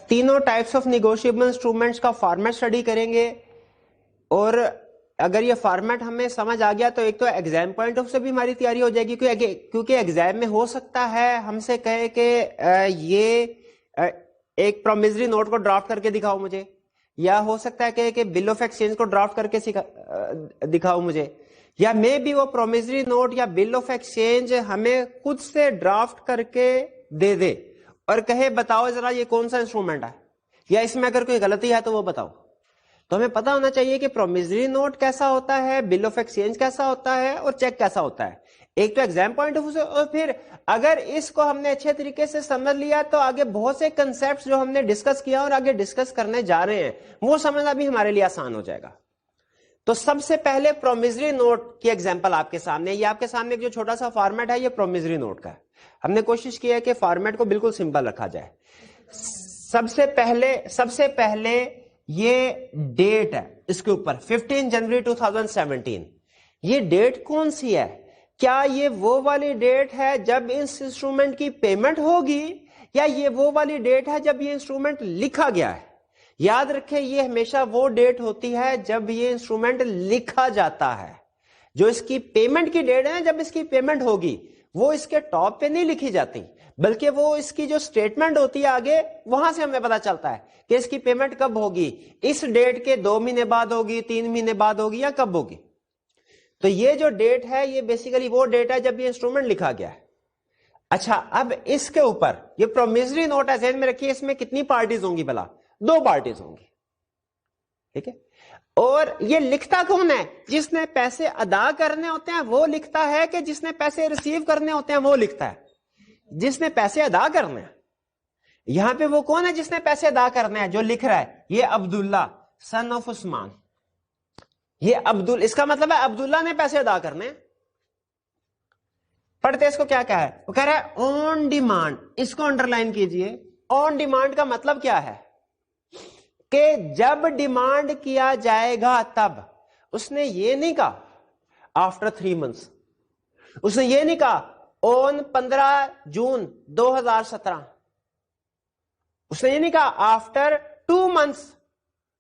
تینوں ٹائپس آف نیگوشیبل انسٹرومنٹس کا فارمیٹ اسٹڈی کریں گے. اور اگر یہ فارمیٹ ہمیں سمجھ آ گیا تو ایک تو ایگزام پوائنٹ آف سے بھی ہماری تیاری ہو جائے گی, کیونکہ ایگزام میں ہو سکتا ہے ہم سے کہے کہ یہ ایک پرومیزری نوٹ کو ڈرافٹ کر کے دکھاؤ مجھے, یا ہو سکتا ہے کہ بل آف ایکسچینج کو ڈرافٹ کر کے دکھاؤ مجھے, یا میں بھی وہ پرومیزری نوٹ یا بل آف ایکسچینج ہمیں خود سے ڈرافٹ کر کے دے دے اور کہے بتاؤ ذرا یہ کون سا انسٹرومنٹ ہے, یا اس میں اگر کوئی غلطی ہے تو وہ بتاؤ. تو ہمیں پتا ہونا چاہیے کہ پرومیزری نوٹ کیسا ہوتا ہے, بل آف ایکسچینج کیسا ہوتا ہے, اور چیک کیسا ہوتا ہے. ایک تو ایگزام پوائنٹ آف ویو سے, اور پھر اگر اس کو ہم نے اچھے طریقے سے سمجھ لیا تو آگے بہت سے کنسپٹس جو ہم نے ڈسکس کیا اور آگے ڈسکس کرنے جا رہے ہیں وہ سمجھنا بھی ہمارے لیے آسان ہو جائے گا. تو سب سے پہلے پرومیزری نوٹ کی ایگزامپل آپ کے سامنے, یہ آپ کے سامنے جو چھوٹا سا فارمیٹ ہے یہ پرومیزری نوٹ کا ہے. ہم نے کوشش کی ہے کہ فارمیٹ کو بالکل سمپل رکھا جائے. سب سے پہلے یہ ڈیٹ ہے اس کے اوپر 15 جنوری 2017. یہ ڈیٹ کون سی ہے؟ کیا یہ وہ والی ڈیٹ ہے جب اس انسٹرومنٹ کی پیمنٹ ہوگی, یا یہ وہ والی ڈیٹ ہے جب یہ انسٹرومنٹ لکھا گیا ہے؟ یاد رکھیں یہ ہمیشہ وہ ڈیٹ ہوتی ہے جب یہ انسٹرومنٹ لکھا جاتا ہے. جو اس کی پیمنٹ کی ڈیٹ ہے جب اس کی پیمنٹ ہوگی وہ اس کے ٹاپ پہ نہیں لکھی جاتی, بلکہ وہ اس کی جو سٹیٹمنٹ ہوتی ہے آگے وہاں سے ہمیں پتا چلتا ہے کہ اس کی پیمنٹ کب ہوگی, اس ڈیٹ کے 2 مہینے بعد ہوگی, 3 مہینے بعد ہوگی, یا کب ہوگی. تو یہ جو ڈیٹ ہے یہ بیسیکلی وہ ڈیٹ ہے جب یہ انسٹرومنٹ لکھا گیا ہے. اچھا اب اس کے اوپر یہ پرومیزری نوٹ ہے, ذہن میں رکھیے اس میں کتنی پارٹیز ہوں گی؟ بلا 2 پارٹیز ہوں گی. ٹھیک ہے, اور یہ لکھتا کون ہے؟ جس نے پیسے ادا کرنے ہوتے ہیں وہ لکھتا ہے, کہ جس نے پیسے ریسیو کرنے ہوتے ہیں وہ لکھتا ہے؟ جس نے پیسے ادا کرنے ہیں. یہاں پہ وہ کون ہے جس نے پیسے ادا کرنے ہیں جو لکھ رہا ہے؟ یہ عبداللہ سن آف عثمان. یہ اس کا مطلب ہے عبداللہ نے پیسے ادا کرنے ہیں. پڑھتے اس کو کیا ہے, وہ کہہ رہا ہے آن ڈیمانڈ. اس کو انڈر لائن کیجئے. آن ڈیمانڈ کا مطلب کیا ہے کہ جب ڈیمانڈ کیا جائے گا تب. اس نے یہ نہیں کہا آفٹر 3 months, اس نے یہ نہیں کہا آن 15 جون 2017, اس نے یہ نہیں کہا after 2 months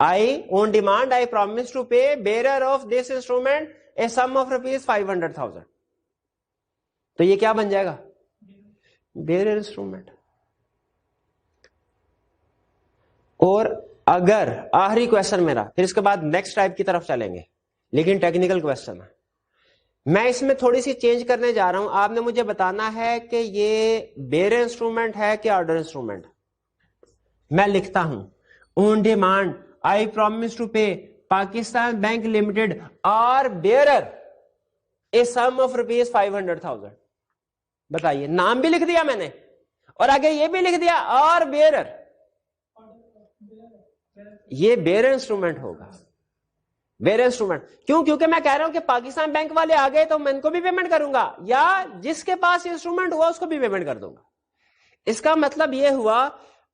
I, on demand, I promise to pay bearer of this instrument a sum of rupees 500,000. تو یہ کیا بن جائے گا؟ bearer instrument. اور اگر آخری کوشچن میرا، پھر اس کے بعد نیکسٹ ٹائپ کی طرف چلیں گے، لیکن ٹیکنیکل کوشچن ہے، میں اس میں تھوڑی سی چینج کرنے جا رہا ہوں. آپ نے مجھے بتانا ہے کہ یہ بیئر انسٹرومنٹ ہے کہ آرڈر انسٹرومنٹ. میں لکھتا ہوں on demand I promise to pay Pakistan Bank Limited or bearer a sum of rupees 500,000. بتائیے، نام بھی لکھ دیا میں نے اور آگے یہ بھی لکھ دیا آر بیئرر. یہ بیئر انسٹرومنٹ ہوگا. بیئر انسٹرومنٹ کیوں؟ کیونکہ میں کہہ رہا ہوں کہ پاکستان بینک والے آ گئے تو میں ان کو بھی پیمنٹ کروں گا، یا جس کے پاس انسٹرومنٹ ہوا اس کو بھی پیمنٹ کر دوں گا. اس کا مطلب یہ ہوا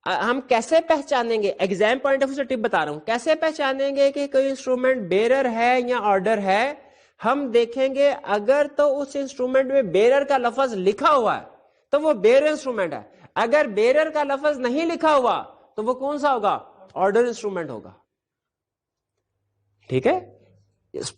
ہم کیسے پہچانیں گے، ایگزام پوائنٹ آف ویو سے ٹپ بتا رہا ہوں، کیسے پہچانیں گے کہ کوئی انسٹرومنٹ بیئرر ہے یا آرڈر ہے؟ ہم دیکھیں گے اگر تو اس انسٹرومنٹ میں بیئرر کا لفظ لکھا ہوا ہے تو وہ بیئر انسٹرومنٹ ہے. اگر بیئرر کا لفظ نہیں لکھا ہوا تو وہ کون سا ہوگا؟ آرڈر انسٹرومنٹ ہوگا. ٹھیک ہے.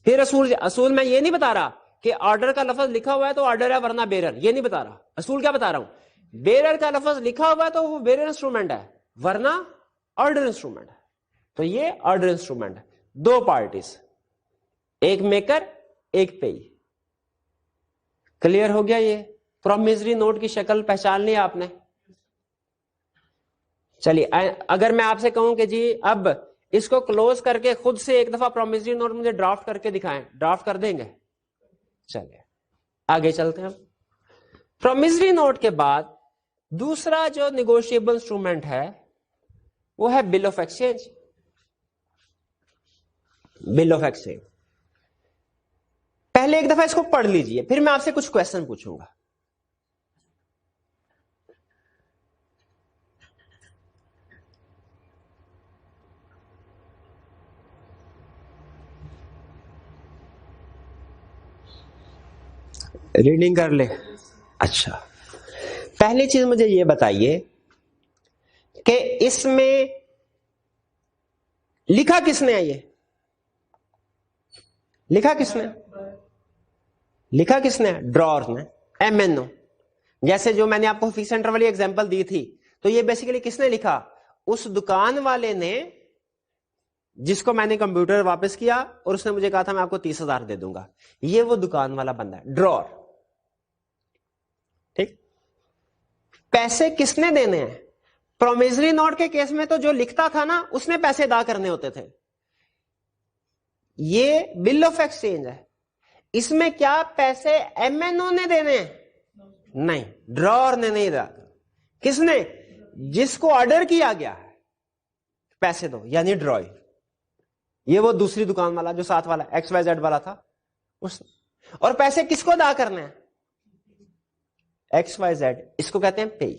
پھر اصول میں یہ نہیں بتا رہا کہ آرڈر کا لفظ لکھا ہوا ہے تو آرڈر ہے ورنہ بیئرر، یہ نہیں بتا رہا. اصول کیا بتا رہا ہوں؟ بیئرر کا لفظ لکھا ہوا ہے تو وہ بیئرر انسٹرومنٹ ہے ورنہ آرڈر انسٹرومنٹ ہے. تو یہ آرڈر انسٹرومنٹ ہے. دو پارٹیز، ایک میکر ایک پے. کلیئر ہو گیا؟ یہ پرومیسری نوٹ کی شکل پہچان لی آپ نے. چلیے اگر میں آپ سے کہوں کہ جی اب اس کو کلوز کر کے خود سے ایک دفعہ پرومیسری نوٹ مجھے ڈرافٹ کر کے دکھائیں، ڈرافٹ کر دیں گے؟ چلیے آگے چلتے ہیں. پرومیسری نوٹ کے بعد دوسرا جو نیگوشیبل انسٹرومنٹ ہے وہ ہے بل of exchange. Bill of exchange پہلے ایک دفعہ اس کو پڑھ لیجئے، پھر میں آپ سے کچھ کوشچن پوچھوں گا. ریڈنگ کر لے. اچھا، پہلی چیز مجھے یہ بتائیے کہ اس میں لکھا کس نے ہے؟ یہ لکھا کس نے؟ لکھا کس نے؟ ڈرار نے، ایم این او. جیسے جو میں نے آپ کو فی سینٹر والی ایگزامپل دی تھی، تو یہ بیسیکلی کس نے لکھا؟ اس دکان والے نے جس کو میں نے کمپیوٹر واپس کیا اور اس نے مجھے کہا تھا میں آپ کو 30,000 دے دوں گا. یہ وہ دکان والا بندہ ہے، ڈرار. ٹھیک. پیسے کس نے دینے ہیں؟ پرومیسری نوٹ کے کیس میں تو جو لکھتا تھا نا اس نے پیسے ادا کرنے ہوتے تھے. یہ بل آف ایکسچینج ہے، اس میں کیا پیسے ایم این او نے دینے ہیں؟ نہیں، ڈرار نے نہیں دیا. کس نے؟ جس کو آرڈر کیا گیا ہے پیسے دو، یعنی ڈرائی. یہ وہ دوسری دکان والا جو ساتھ والا ایکس وائی زیڈ والا تھا اس. اور پیسے کس کو ادا کرنے ہیں؟ X Y Z. اس کو کہتے ہیں پے.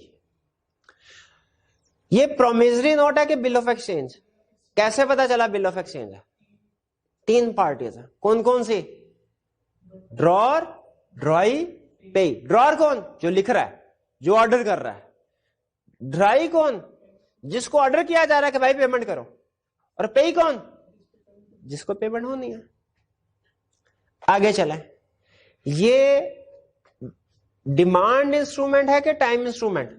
یہ پرومیسری نوٹ ہے کہ بل آف ایکسچینج؟ کیسے پتا چلا بل آف ایکسچینج ہے؟ تین پارٹیز ہیں. کون کون سی؟ ڈرار، ڈرائی، پے. ڈرار کون؟ جو لکھ رہا ہے، جو آرڈر کر رہا ہے. ڈرائی کون؟ جس کو آرڈر کیا جا رہا ہے کہ بھائی پیمنٹ کرو. اور پے کون؟ جس کو پیمنٹ ہونی ہے. آگے چلیں. یہ ڈیمانڈ انسٹرومنٹ ہے کہ ٹائم انسٹرومنٹ؟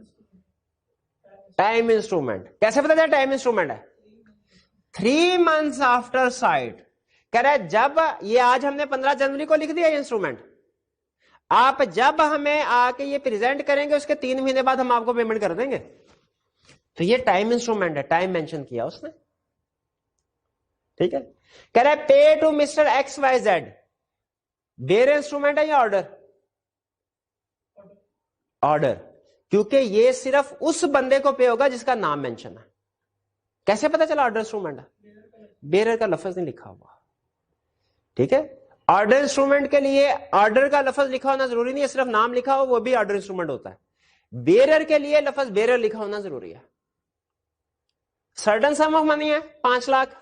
Time instrument. کیسے پتا چلا ٹائم انسٹرومنٹ ہے؟ 3 months آفٹر سائٹ. کہہ رہا ہے جب یہ آج ہم نے 15 جنوری کو لکھ دیا یہ انسٹرومنٹ، آپ جب ہمیں آ کے یہ پریزنٹ کریں گے اس کے 3 مہینے بعد ہم آپ کو پیمنٹ کر دیں گے. تو یہ ٹائم انسٹرومنٹ ہے، ٹائم مینشن کیا اس نے. ٹھیک ہے. کہہ رہا ہے pay to mister X Y Z. Bearer instrument ہے یا آرڈر؟ آرڈر. کیونکہ یہ صرف اس بندے کو پے ہوگا جس کا نام مینشن ہے. کیسے پتا چلا آرڈر انسٹرومنٹ ہے؟ بیئرر کا لفظ نہیں لکھا ہوا. ٹھیک ہے. آرڈر انسٹرومنٹ کے لیے آرڈر کا لفظ لکھا ہونا ضروری نہیں ہے، صرف نام لکھا ہو وہ بھی آرڈر انسٹرومنٹ ہوتا ہے. بیئرر کے لیے لفظ بیئرر لکھا ہونا ضروری ہے. سرٹن سم آف منی ہے 5 lakh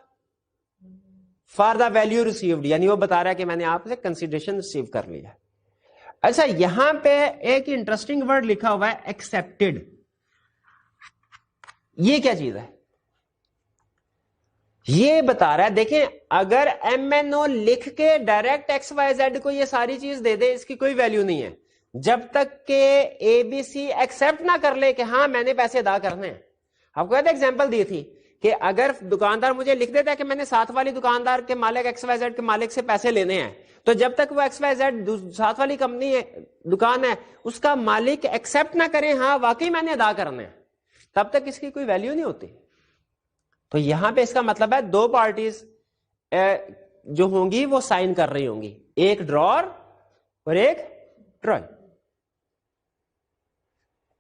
for the value received, یعنی وہ بتا رہا ہے کہ میں نے آپ سے کنسیڈریشن ریسیو کر لیا. اچھا، یہاں پہ ایک انٹرسٹنگ ورڈ لکھا ہوا ہے ایکسپٹیڈ. یہ کیا چیز ہے؟ یہ بتا رہا ہے دیکھیں اگر ایم این او لکھ کے ڈائریکٹ ایکس وائی زیڈ کو یہ ساری چیز دے دے اس کی کوئی ویلیو نہیں ہے جب تک کہ اے بی سی ایکسپٹ نہ کر لے کہ ہاں میں نے پیسے ادا کرنے ہیں. آپ کو ایگزامپل دی تھی کہ اگر دکاندار مجھے لکھ دیتا ہے کہ میں نے ساتھ والی دکاندار کے مالک ایکس وائی زیڈ کے مالک سے پیسے لینے ہیں تو جب تک وہ ایکس وائی زیڈ ساتھ والی کمپنی ہے دکان ہے اس کا مالک ایکسپٹ نہ کرے ہاں واقعی میں نے ادا کرنے ہیں تب تک اس کی کوئی ویلیو نہیں ہوتی. تو یہاں پہ اس کا مطلب ہے دو پارٹیز جو ہوں گی وہ سائن کر رہی ہوں گی, ایک ڈرار اور ایک ڈرائی.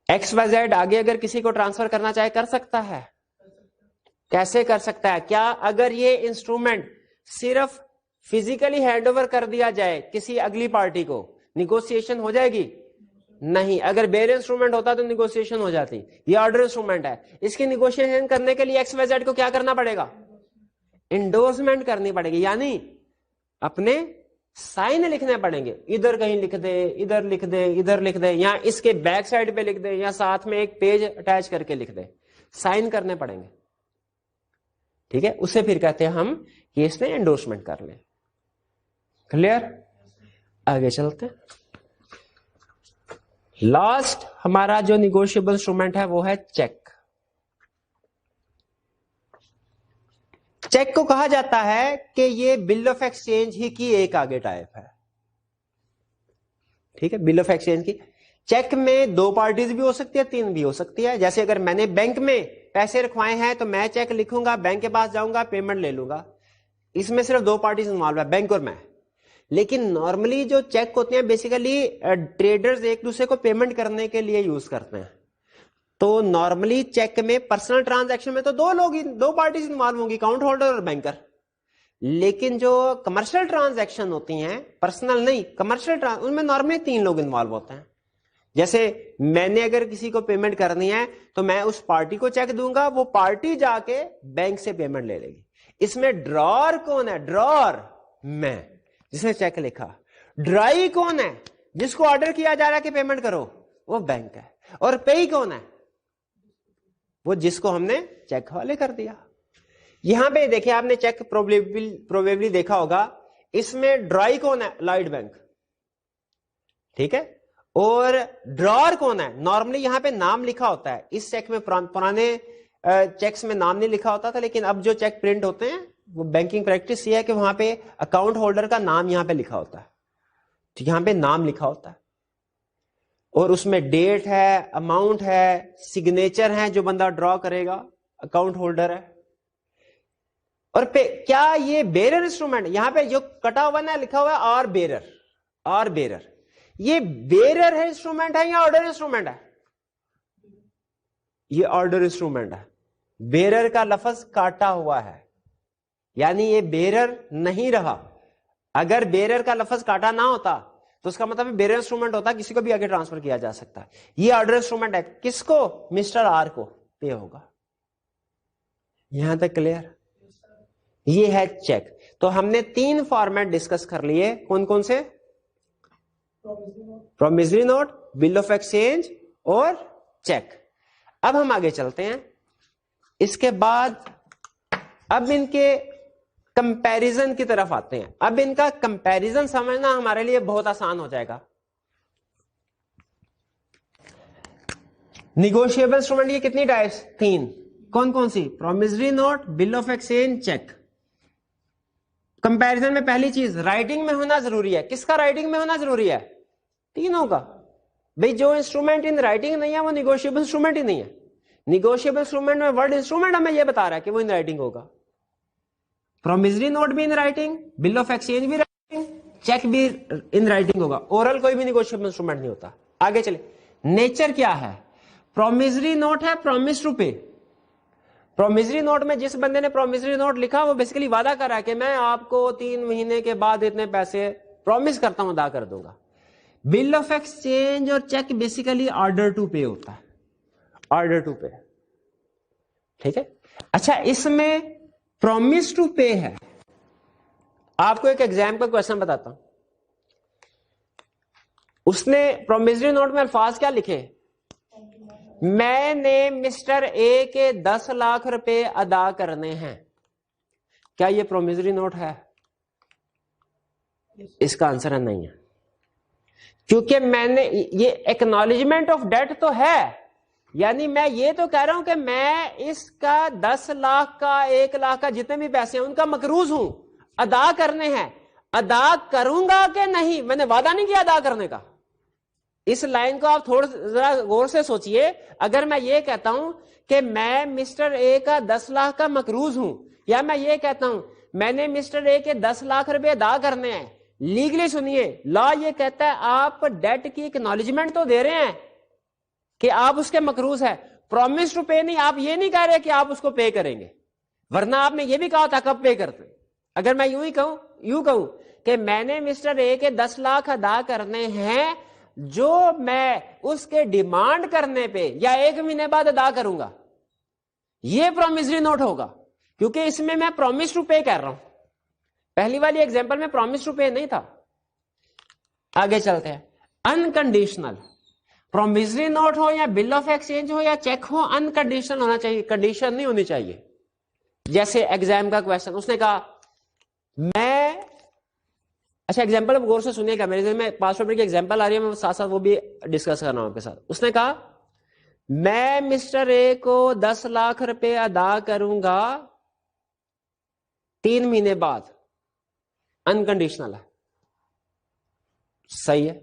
ایکس وائی زیڈ آگے اگر کسی کو ٹرانسفر کرنا چاہے کر سکتا ہے. کیسے کر سکتا ہے؟ کیا اگر یہ انسٹرومنٹ صرف فزیکلی ہینڈ اوور کر دیا جائے کسی اگلی پارٹی کو نیگوسیشن ہو جائے گی؟ نہیں. اگر بیر انسٹرومنٹ ہوتا تو نیگوسیشن ہو جاتی. یہ آرڈر انسٹرومنٹ ہے, اس کی نیگوشیشن کرنے کے لیے ایکس وائی زیڈ کو کیا کرنا پڑے گا؟ انڈورسمنٹ کرنی پڑے گی, یعنی اپنے سائن لکھنے پڑیں گے. ادھر کہیں لکھ دے, ادھر لکھ دے, ادھر لکھ دے, یا اس کے بیک سائڈ پہ لکھ دے, یا ساتھ میں ایک پیج اٹیچ کر کے لکھ دے. سائن کرنے پڑیں گے. ٹھیک ہے, اسے پھر کہتے ہیں ہم کہ اس نے انڈورسمنٹ کر لیں. کلیئر؟ آگے چلتے ہیں. لاسٹ ہمارا جو نیگوشیبل انسٹرومنٹ ہے وہ ہے چیک. چیک کو کہا جاتا ہے کہ یہ بل آف ایکسچینج ہی کی ایک آگے ٹائپ ہے. ٹھیک ہے, بل آف ایکسچینج کی. چیک میں دو پارٹیز بھی ہو سکتی ہے, تین بھی ہو سکتی ہے. جیسے اگر میں نے بینک میں پیسے رکھوائے ہیں تو میں چیک لکھوں گا, بینک کے پاس جاؤں گا, پیمنٹ لے لوں گا. اس میں صرف دو پارٹیز انوالو ہے, بینک اور میں. لیکن نارملی جو چیک ہوتے ہیں بیسیکلی ٹریڈرز ایک دوسرے کو پیمنٹ کرنے کے لیے یوز کرتے ہیں. تو نارملی چیک میں پرسنل ٹرانزیکشن میں تو دو پارٹیز انوالو ہوں گی, اکاؤنٹ ہولڈر اور بینکر. لیکن جو کمرشل ٹرانزیکشن ہوتی ہیں, پرسنل نہیں کمرشل, ان میں نارملی تین لوگ انوالو ہوتے ہیں. جیسے میں نے اگر کسی کو پیمنٹ کرنی ہے تو میں اس پارٹی کو چیک دوں گا, وہ پارٹی جا کے بینک سے پیمنٹ لے لے گی. اس میں ڈرار کون ہے؟ ڈرار میں, جس نے چیک لکھا. ڈرائی کون ہے؟ جس کو آرڈر کیا جا رہا ہے کہ پیمنٹ کرو, وہ بینک ہے. اور پے کون ہے؟ وہ جس کو ہم نے چیک حوالے کر دیا. یہاں پہ دیکھیں آپ نے چیک پروبیبلی دیکھا ہوگا, اس میں ڈرائی کون ہے؟ Light bank. ٹھیک ہے, اور ڈرار کون ہے؟ نارملی یہاں پہ نام لکھا ہوتا ہے. اس چیک میں پرانے چیکس میں نام نہیں لکھا ہوتا تھا, لیکن اب جو چیک پرنٹ ہوتے ہیں وہ بینکنگ پریکٹس یہ ہے کہ وہاں پہ اکاؤنٹ ہولڈر کا نام یہاں پہ لکھا ہوتا ہے. تو یہاں پہ نام لکھا ہوتا ہے اور اس میں ڈیٹ ہے, اماؤنٹ ہے, سگنیچر ہے جو بندہ ڈرا کرے گا, اکاؤنٹ ہولڈر ہے. اور کیا یہ بیرر انسٹرومنٹ, یہاں پہ جو کٹا ہوا ہے لکھا ہوا ہے آر بیرر, آر بیرر, یہ بیرر ہے انسٹرومنٹ ہے یا آرڈر انسٹرومنٹ ہے؟ یہ آرڈر انسٹرومنٹ ہے. بیرر کا لفظ کاٹا ہوا ہے, یعنی یہ بیرر نہیں رہا. اگر بیرر کا لفظ کاٹا نہ ہوتا تو اس کا مطلب بیرر انسٹرومنٹ ہوتا, کسی کو بھی آگے ٹرانسفر کیا جا سکتا ہے. یہ آرڈر انسٹرومنٹ ہے, کس کو؟ مسٹر آر کو پے ہوگا. یہاں تک کلیئر؟ یہ ہے چیک. تو ہم نے تین فارمیٹ ڈسکس کر لیے, کون کون سے؟ Promissory note, bill of exchange اور چیک. اب ہم آگے چلتے ہیں. اس کے بعد اب ان کے کمپیریزن کی طرف آتے ہیں. اب ان کا کمپیریزن سمجھنا ہمارے لیے بہت آسان ہو جائے گا. نیگوشیبل انسٹرومنٹ یہ کتنی ٹائپس؟ تین. کون کون سی؟ Promissory note, bill of exchange, cheque. Comparison میں پہلی چیز رائٹنگ میں ہونا ضروری ہے. کس کا رائٹنگ میں ہونا ضروری ہے؟ تینوں کا. بھئی جو انسٹرومنٹ ان رائٹنگ نہیں ہے وہ نیگوشیبل انسٹرومنٹ ہی نہیں ہے. نیگوشیبل انسٹرومنٹ میں ورڈ انسٹرومنٹ ہمیں یہ بتا رہا ہے کہ وہ ان رائٹنگ ہوگا. پرومسری نوٹ بھی in writing, bill of exchange بھی رائٹنگ, چیک بھی ان رائٹنگ ہوگا. اورل کوئی بھی نیگوشیبل انسٹرومنٹ نہیں ہوتا. آگے چلے. نیچر کیا ہے؟ پرومسری نوٹ ہے promise to pay. Promissory note میں جس بندے نے پرومسری نوٹ لکھا وہ بیسیکلی وعدہ کر رہا ہے کہ میں آپ کو 3 مہینے کے بعد اتنے پیسے پرومس کرتا ہوں ادا کر دوں گا. بل آف ایکسچینج اور cheque basically order to pay ہوتا ہے, آرڈر ٹو پے. ٹھیک ہے. اچھا, اس میں پرومس ٹو پے ہے. آپ کو ایک ایگزامپل کوسچن بتاتا ہوں. اس نے پرومسری نوٹ میں الفاظ کیا لکھے؟ میں نے مسٹر اے کے 10 لاکھ روپے ادا کرنے ہیں. کیا یہ پرومیزری نوٹ ہے؟ اس کا آنسر ہے نہیں ہے، کیونکہ میں نے یہ ایکنالجمنٹ آف ڈیٹ تو ہے، یعنی میں یہ تو کہہ رہا ہوں کہ میں اس کا 10 لاکھ کا 1 لاکھ کا جتنے بھی پیسے ہیں ان کا مقروض ہوں، ادا کرنے ہیں، ادا کروں گا کہ نہیں، میں نے وعدہ نہیں کیا ادا کرنے کا. اس لائن کو آپ تھوڑا ذرا غور سے سوچئے. اگر میں یہ کہتا ہوں کہ میں مسٹر اے کا 10 لاکھ کا مقروض ہوں، یا میں یہ کہتا ہوں میں نے مسٹر اے کے 10 لاکھ روپے ادا کرنے ہیں، لیگلی سنیے، لا یہ کہتا ہے آپ ڈیٹ کی ایکنالجمنٹ تو دے رہے ہیں کہ آپ اس کے مقروض ہے، پرومس ٹو پے نہیں. آپ یہ نہیں کہہ رہے کہ آپ اس کو پے کریں گے، ورنہ آپ نے یہ بھی کہا تھا کب پے کرتے. اگر میں یوں کہوں کہ میں نے مسٹر اے کے 10 لاکھ ادا کرنے ہیں جو میں اس کے ڈیمانڈ کرنے پہ یا 1 مہینے بعد ادا کروں گا، یہ پرومسری نوٹ ہوگا، کیونکہ اس میں پرومس ٹو پے کہہ رہا ہوں. پہلی والی ایگزامپل میں پرومس ٹو پے نہیں تھا. آگے چلتے ہیں. انکنڈیشنل پرومسری نوٹ ہو یا بل آف ایکسچینج ہو یا چیک ہو، انکنڈیشنل ہونا چاہیے، کنڈیشن نہیں ہونی چاہیے. جیسے ایگزام کا کوشچن، اس نے کہا میں، اچھا ایگزامپل غور سے سنیے گا، میرے ذہن میں 500 روپے کی ایگزامپل آ رہی ہے، میں ساتھ ساتھ وہ بھی ڈسکس کر رہا ہوں آپ کے ساتھ. اس نے کہا میں مسٹر اے کو 10 لاکھ روپے ادا کروں گا 3 مہینے بعد. انکنڈیشنل ہے، صحیح ہے.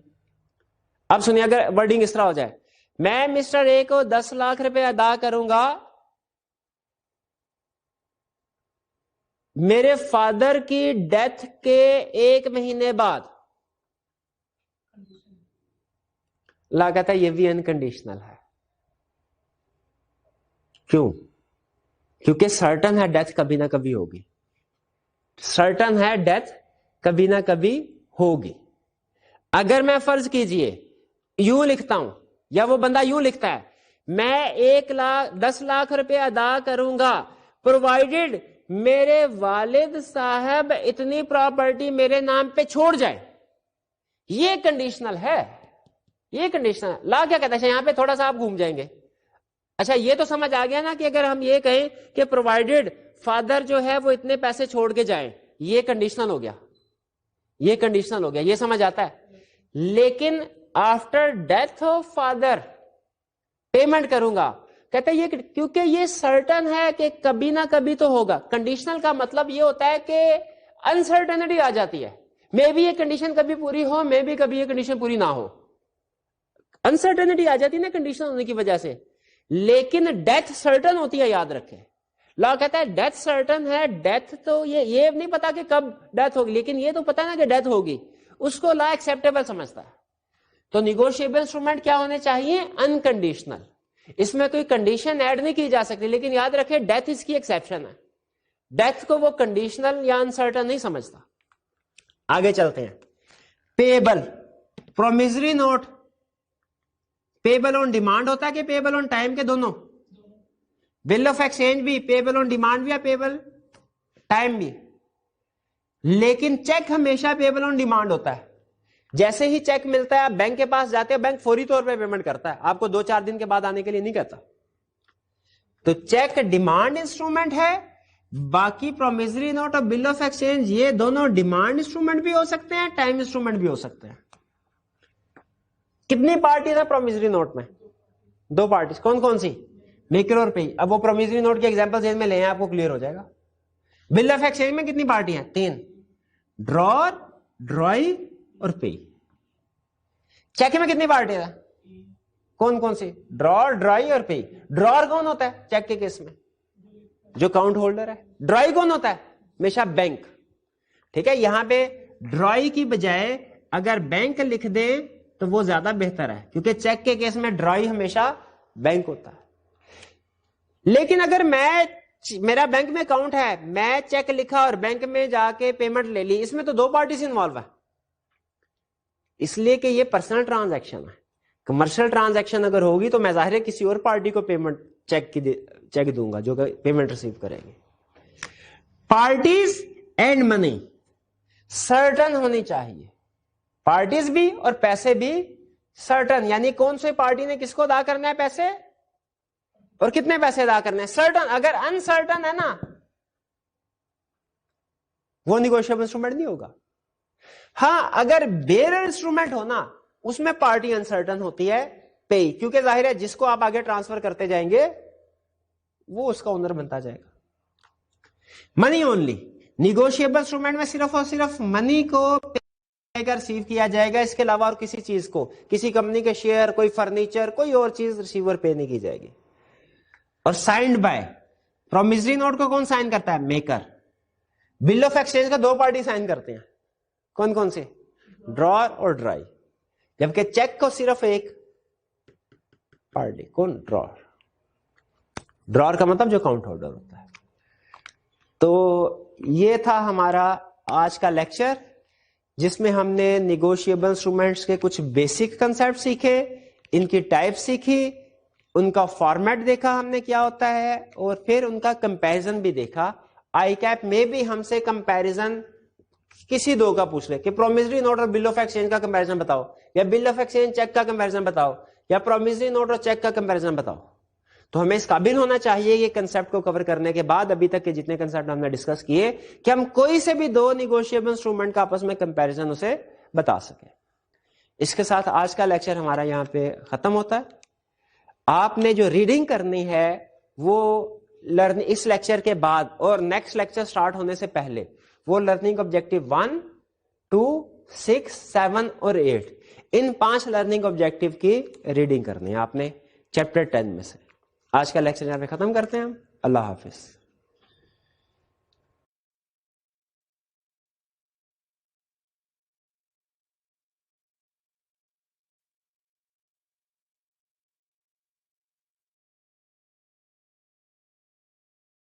اب سنیے، اگر ورڈنگ اس طرح ہو جائے میں مسٹر اے کو 10 لاکھ روپے ادا کروں گا میرے فادر کی ڈیتھ کے 1 مہینے بعد، اللہ کہتا ہے یہ بھی انکنڈیشنل ہے. کیوں؟ کیونکہ سرٹن ہے ڈیتھ کبھی نہ کبھی ہوگی، سرٹن ہے ڈیتھ کبھی نہ کبھی ہوگی. اگر میں فرض کیجئے یوں لکھتا ہوں، یا وہ بندہ یوں لکھتا ہے میں 10 لاکھ روپے ادا کروں گا پرووائڈیڈ میرے والد صاحب اتنی پراپرٹی میرے نام پہ چھوڑ جائے، یہ کنڈیشنل ہے. یہ کنڈیشنل ہے. لا کیا کہتا ہے؟ یہاں پہ تھوڑا سا آپ گھوم جائیں گے. اچھا یہ تو سمجھ آ گیا نا کہ اگر ہم یہ کہیں کہ پرووائڈیڈ فادر جو ہے وہ اتنے پیسے چھوڑ کے جائیں، یہ کنڈیشنل ہو گیا، یہ کنڈیشنل ہو گیا، یہ سمجھ آتا ہے. لیکن after death of father payment کروں گا، کہتے ہیں یہ کیونکہ یہ سرٹن ہے کہ کبھی نہ کبھی تو ہوگا. کنڈیشنل کا مطلب یہ ہوتا ہے کہ انسرٹنٹی آ جاتی ہے، میں بھی یہ کنڈیشن کبھی پوری ہو، میں بھی کبھی یہ کنڈیشن پوری نہ ہو، انسرٹنٹی آ جاتی ہے نا کنڈیشن ہونے کی وجہ سے. لیکن ڈیتھ سرٹن ہوتی ہے، یاد رکھیں. لا کہتا ہے ڈیتھ سرٹن ہے، ڈیتھ تو یہ نہیں پتا کہ کب ڈیتھ ہوگی، لیکن یہ تو پتا نا کہ ڈیتھ ہوگی، اس کو لا ایکسپٹیبل سمجھتا ہے. تو نیگوشیبل انسٹرومنٹ کیا ہونے چاہیے؟ انکنڈیشنل. اس میں کوئی کنڈیشن ایڈ نہیں کی جا سکتی، لیکن یاد رکھیں ڈیتھ اس کی ایکسیپشن ہے. ڈیتھ کو وہ کنڈیشنل یا انسرٹن نہیں سمجھتا. آگے چلتے ہیں. Payable promissory note payable on demand ہوتا ہے کہ پیبل آن ٹائم کے دونوں؟ بل آف ایکسچینج بھی پیبل آن ڈیمانڈ بھی یا پیبل ٹائم بھی؟ لیکن چیک ہمیشہ پیبل آن ڈیمانڈ ہوتا ہے. جیسے ہی چیک ملتا ہے آپ بینک کے پاس جاتے ہیں، بینک فوری طور پہ پیمنٹ کرتا ہے، آپ کو 2-4 دن کے بعد آنے کے لیے نہیں کہتا. تو چیک ڈیمانڈ انسٹرومنٹ ہے. باقی پرومسری نوٹ اور بل آف ایکسچینج یہ دونوں ڈیمانڈ انسٹرومنٹ بھی ہو سکتے ہیں، ٹائم انسٹرومنٹ بھی ہو سکتے ہیں. کتنی پارٹیز ہیں پرومسری نوٹ میں؟ 2 پارٹیز. کون کون سی؟ میکر اور پے. اب وہ پرومسری نوٹ کی ایگزامپل ذہن میں لے ہیں، آپ کو کلیئر ہو جائے گا. بل آف ایکسچینج میں کتنی پارٹی ہیں؟ 3، ڈرار، ڈرائی اور پے. چیک میں کتنی پارٹی ہے؟ کون کون سی؟ ڈرار، ڈرائی اور پے. ڈرار کون ہوتا ہے چیک کے کیس میں؟ جو اکاؤنٹ ہولڈر ہے. ڈرائی کون ہوتا ہے؟ ہمیشہ بینک. ٹھیک ہے، یہاں پہ ڈرائی کی بجائے اگر بینک لکھ دیں تو وہ زیادہ بہتر ہے، کیونکہ چیک کے کیس میں ڈرائی ہمیشہ بینک ہوتا ہے. لیکن اگر میرا بینک میں اکاؤنٹ ہے، میں چیک لکھا اور بینک میں جا کے پیمنٹ لے لی، اس میں تو 2 پارٹیز انوالو ہے، اس لیے کہ یہ پرسنل ٹرانزیکشن ہے. کمرشل ٹرانزیکشن اگر ہوگی تو میں ظاہر ہے کسی اور پارٹی کو پیمنٹ چیک دوں گا جو کہ پیمنٹ ریسیو کریں گے. پارٹیز اینڈ منی سرٹن ہونی چاہیے، پارٹیز بھی اور پیسے بھی سرٹن. یعنی کون سی پارٹی نے کس کو ادا کرنا ہے پیسے اور کتنے پیسے ادا کرنے ہیں؟ سرٹن. اگر انسرٹن ہے نا وہ نیگوشیبل انسٹرومنٹ نہیں ہوگا. ہاں اگر بیئرر انسٹرومنٹ ہونا اس میں پارٹی انسرٹن ہوتی ہے پے، کیونکہ ظاہر ہے جس کو آپ آگے ٹرانسفر کرتے جائیں گے وہ اس کا اونر بنتا جائے گا. منی اونلی، نیگوشیبل انسٹرومنٹ میں صرف اور صرف منی کو ریسیو کیا جائے گا، اس کے علاوہ اور کسی چیز کو، کسی کمپنی کے شیئر، کوئی فرنیچر، کوئی اور چیز ریسیور پے نہیں کی جائے گی. اور سائنڈ بائی، پرومسری نوٹ کو کون سائن کرتا ہے؟ میکر. بل آف ایکسچینج کا 2 پارٹی سائن کرتے ہیں، کون کون سے؟ ڈرار اور ڈرائی. جبکہ چیک کو صرف ایک پارٹی، کون؟ ڈرار. ڈرار کا مطلب جو اکاؤنٹ ہولڈر ہوتا ہے. تو یہ تھا ہمارا آج کا لیکچر، جس میں ہم نے نیگوشیبل انسٹرومنٹس کے کچھ بیسک کنسپٹ سیکھے، ان کی ٹائپ سیکھی، ان کا فارمیٹ دیکھا ہم نے کیا ہوتا ہے، اور پھر ان کا کمپیریزن بھی دیکھا. آئی کیپ میں بھی ہم سے کمپیریزن کسی 2 کا پوچھ لے کہ پرومسری نوٹ اور بل آف ایکسچینج کا کمپیریزن بتاؤ، یا بل آف ایکسچینج چیک کا کمپیریزن بتاؤ، یا پرومسری نوٹ اور چیک کا کمپیریزن بتاؤ. تو ہمیں اس قابل ہونا چاہیے یہ کنسپٹ کو کور کرنے کے بعد، ابھی تک کے جتنے کنسپٹ ہم نے ڈسکس کیے، کہ ہم کوئی سے بھی 2 نیگوشیبل انسٹرومنٹ کا آپس میں کمپیریزن اسے بتا سکیں. اس کے ساتھ آج کا لیکچر ہمارا یہاں پہ ختم ہوتا ہے. آپ نے جو ریڈنگ کرنی ہے وہ اس لیکچر کے بعد اور نیکسٹ لیکچر سٹارٹ ہونے سے پہلے وہ لرننگ آبجیکٹو 1، 2، 6، 7 اور 8، ان 5 لرننگ آبجیکٹو کی ریڈنگ کرنی ہے آپ نے چیپٹر 10 میں سے. آج کا لیکچر یہاں پہ ختم کرتے ہیں ہم. اللہ حافظ.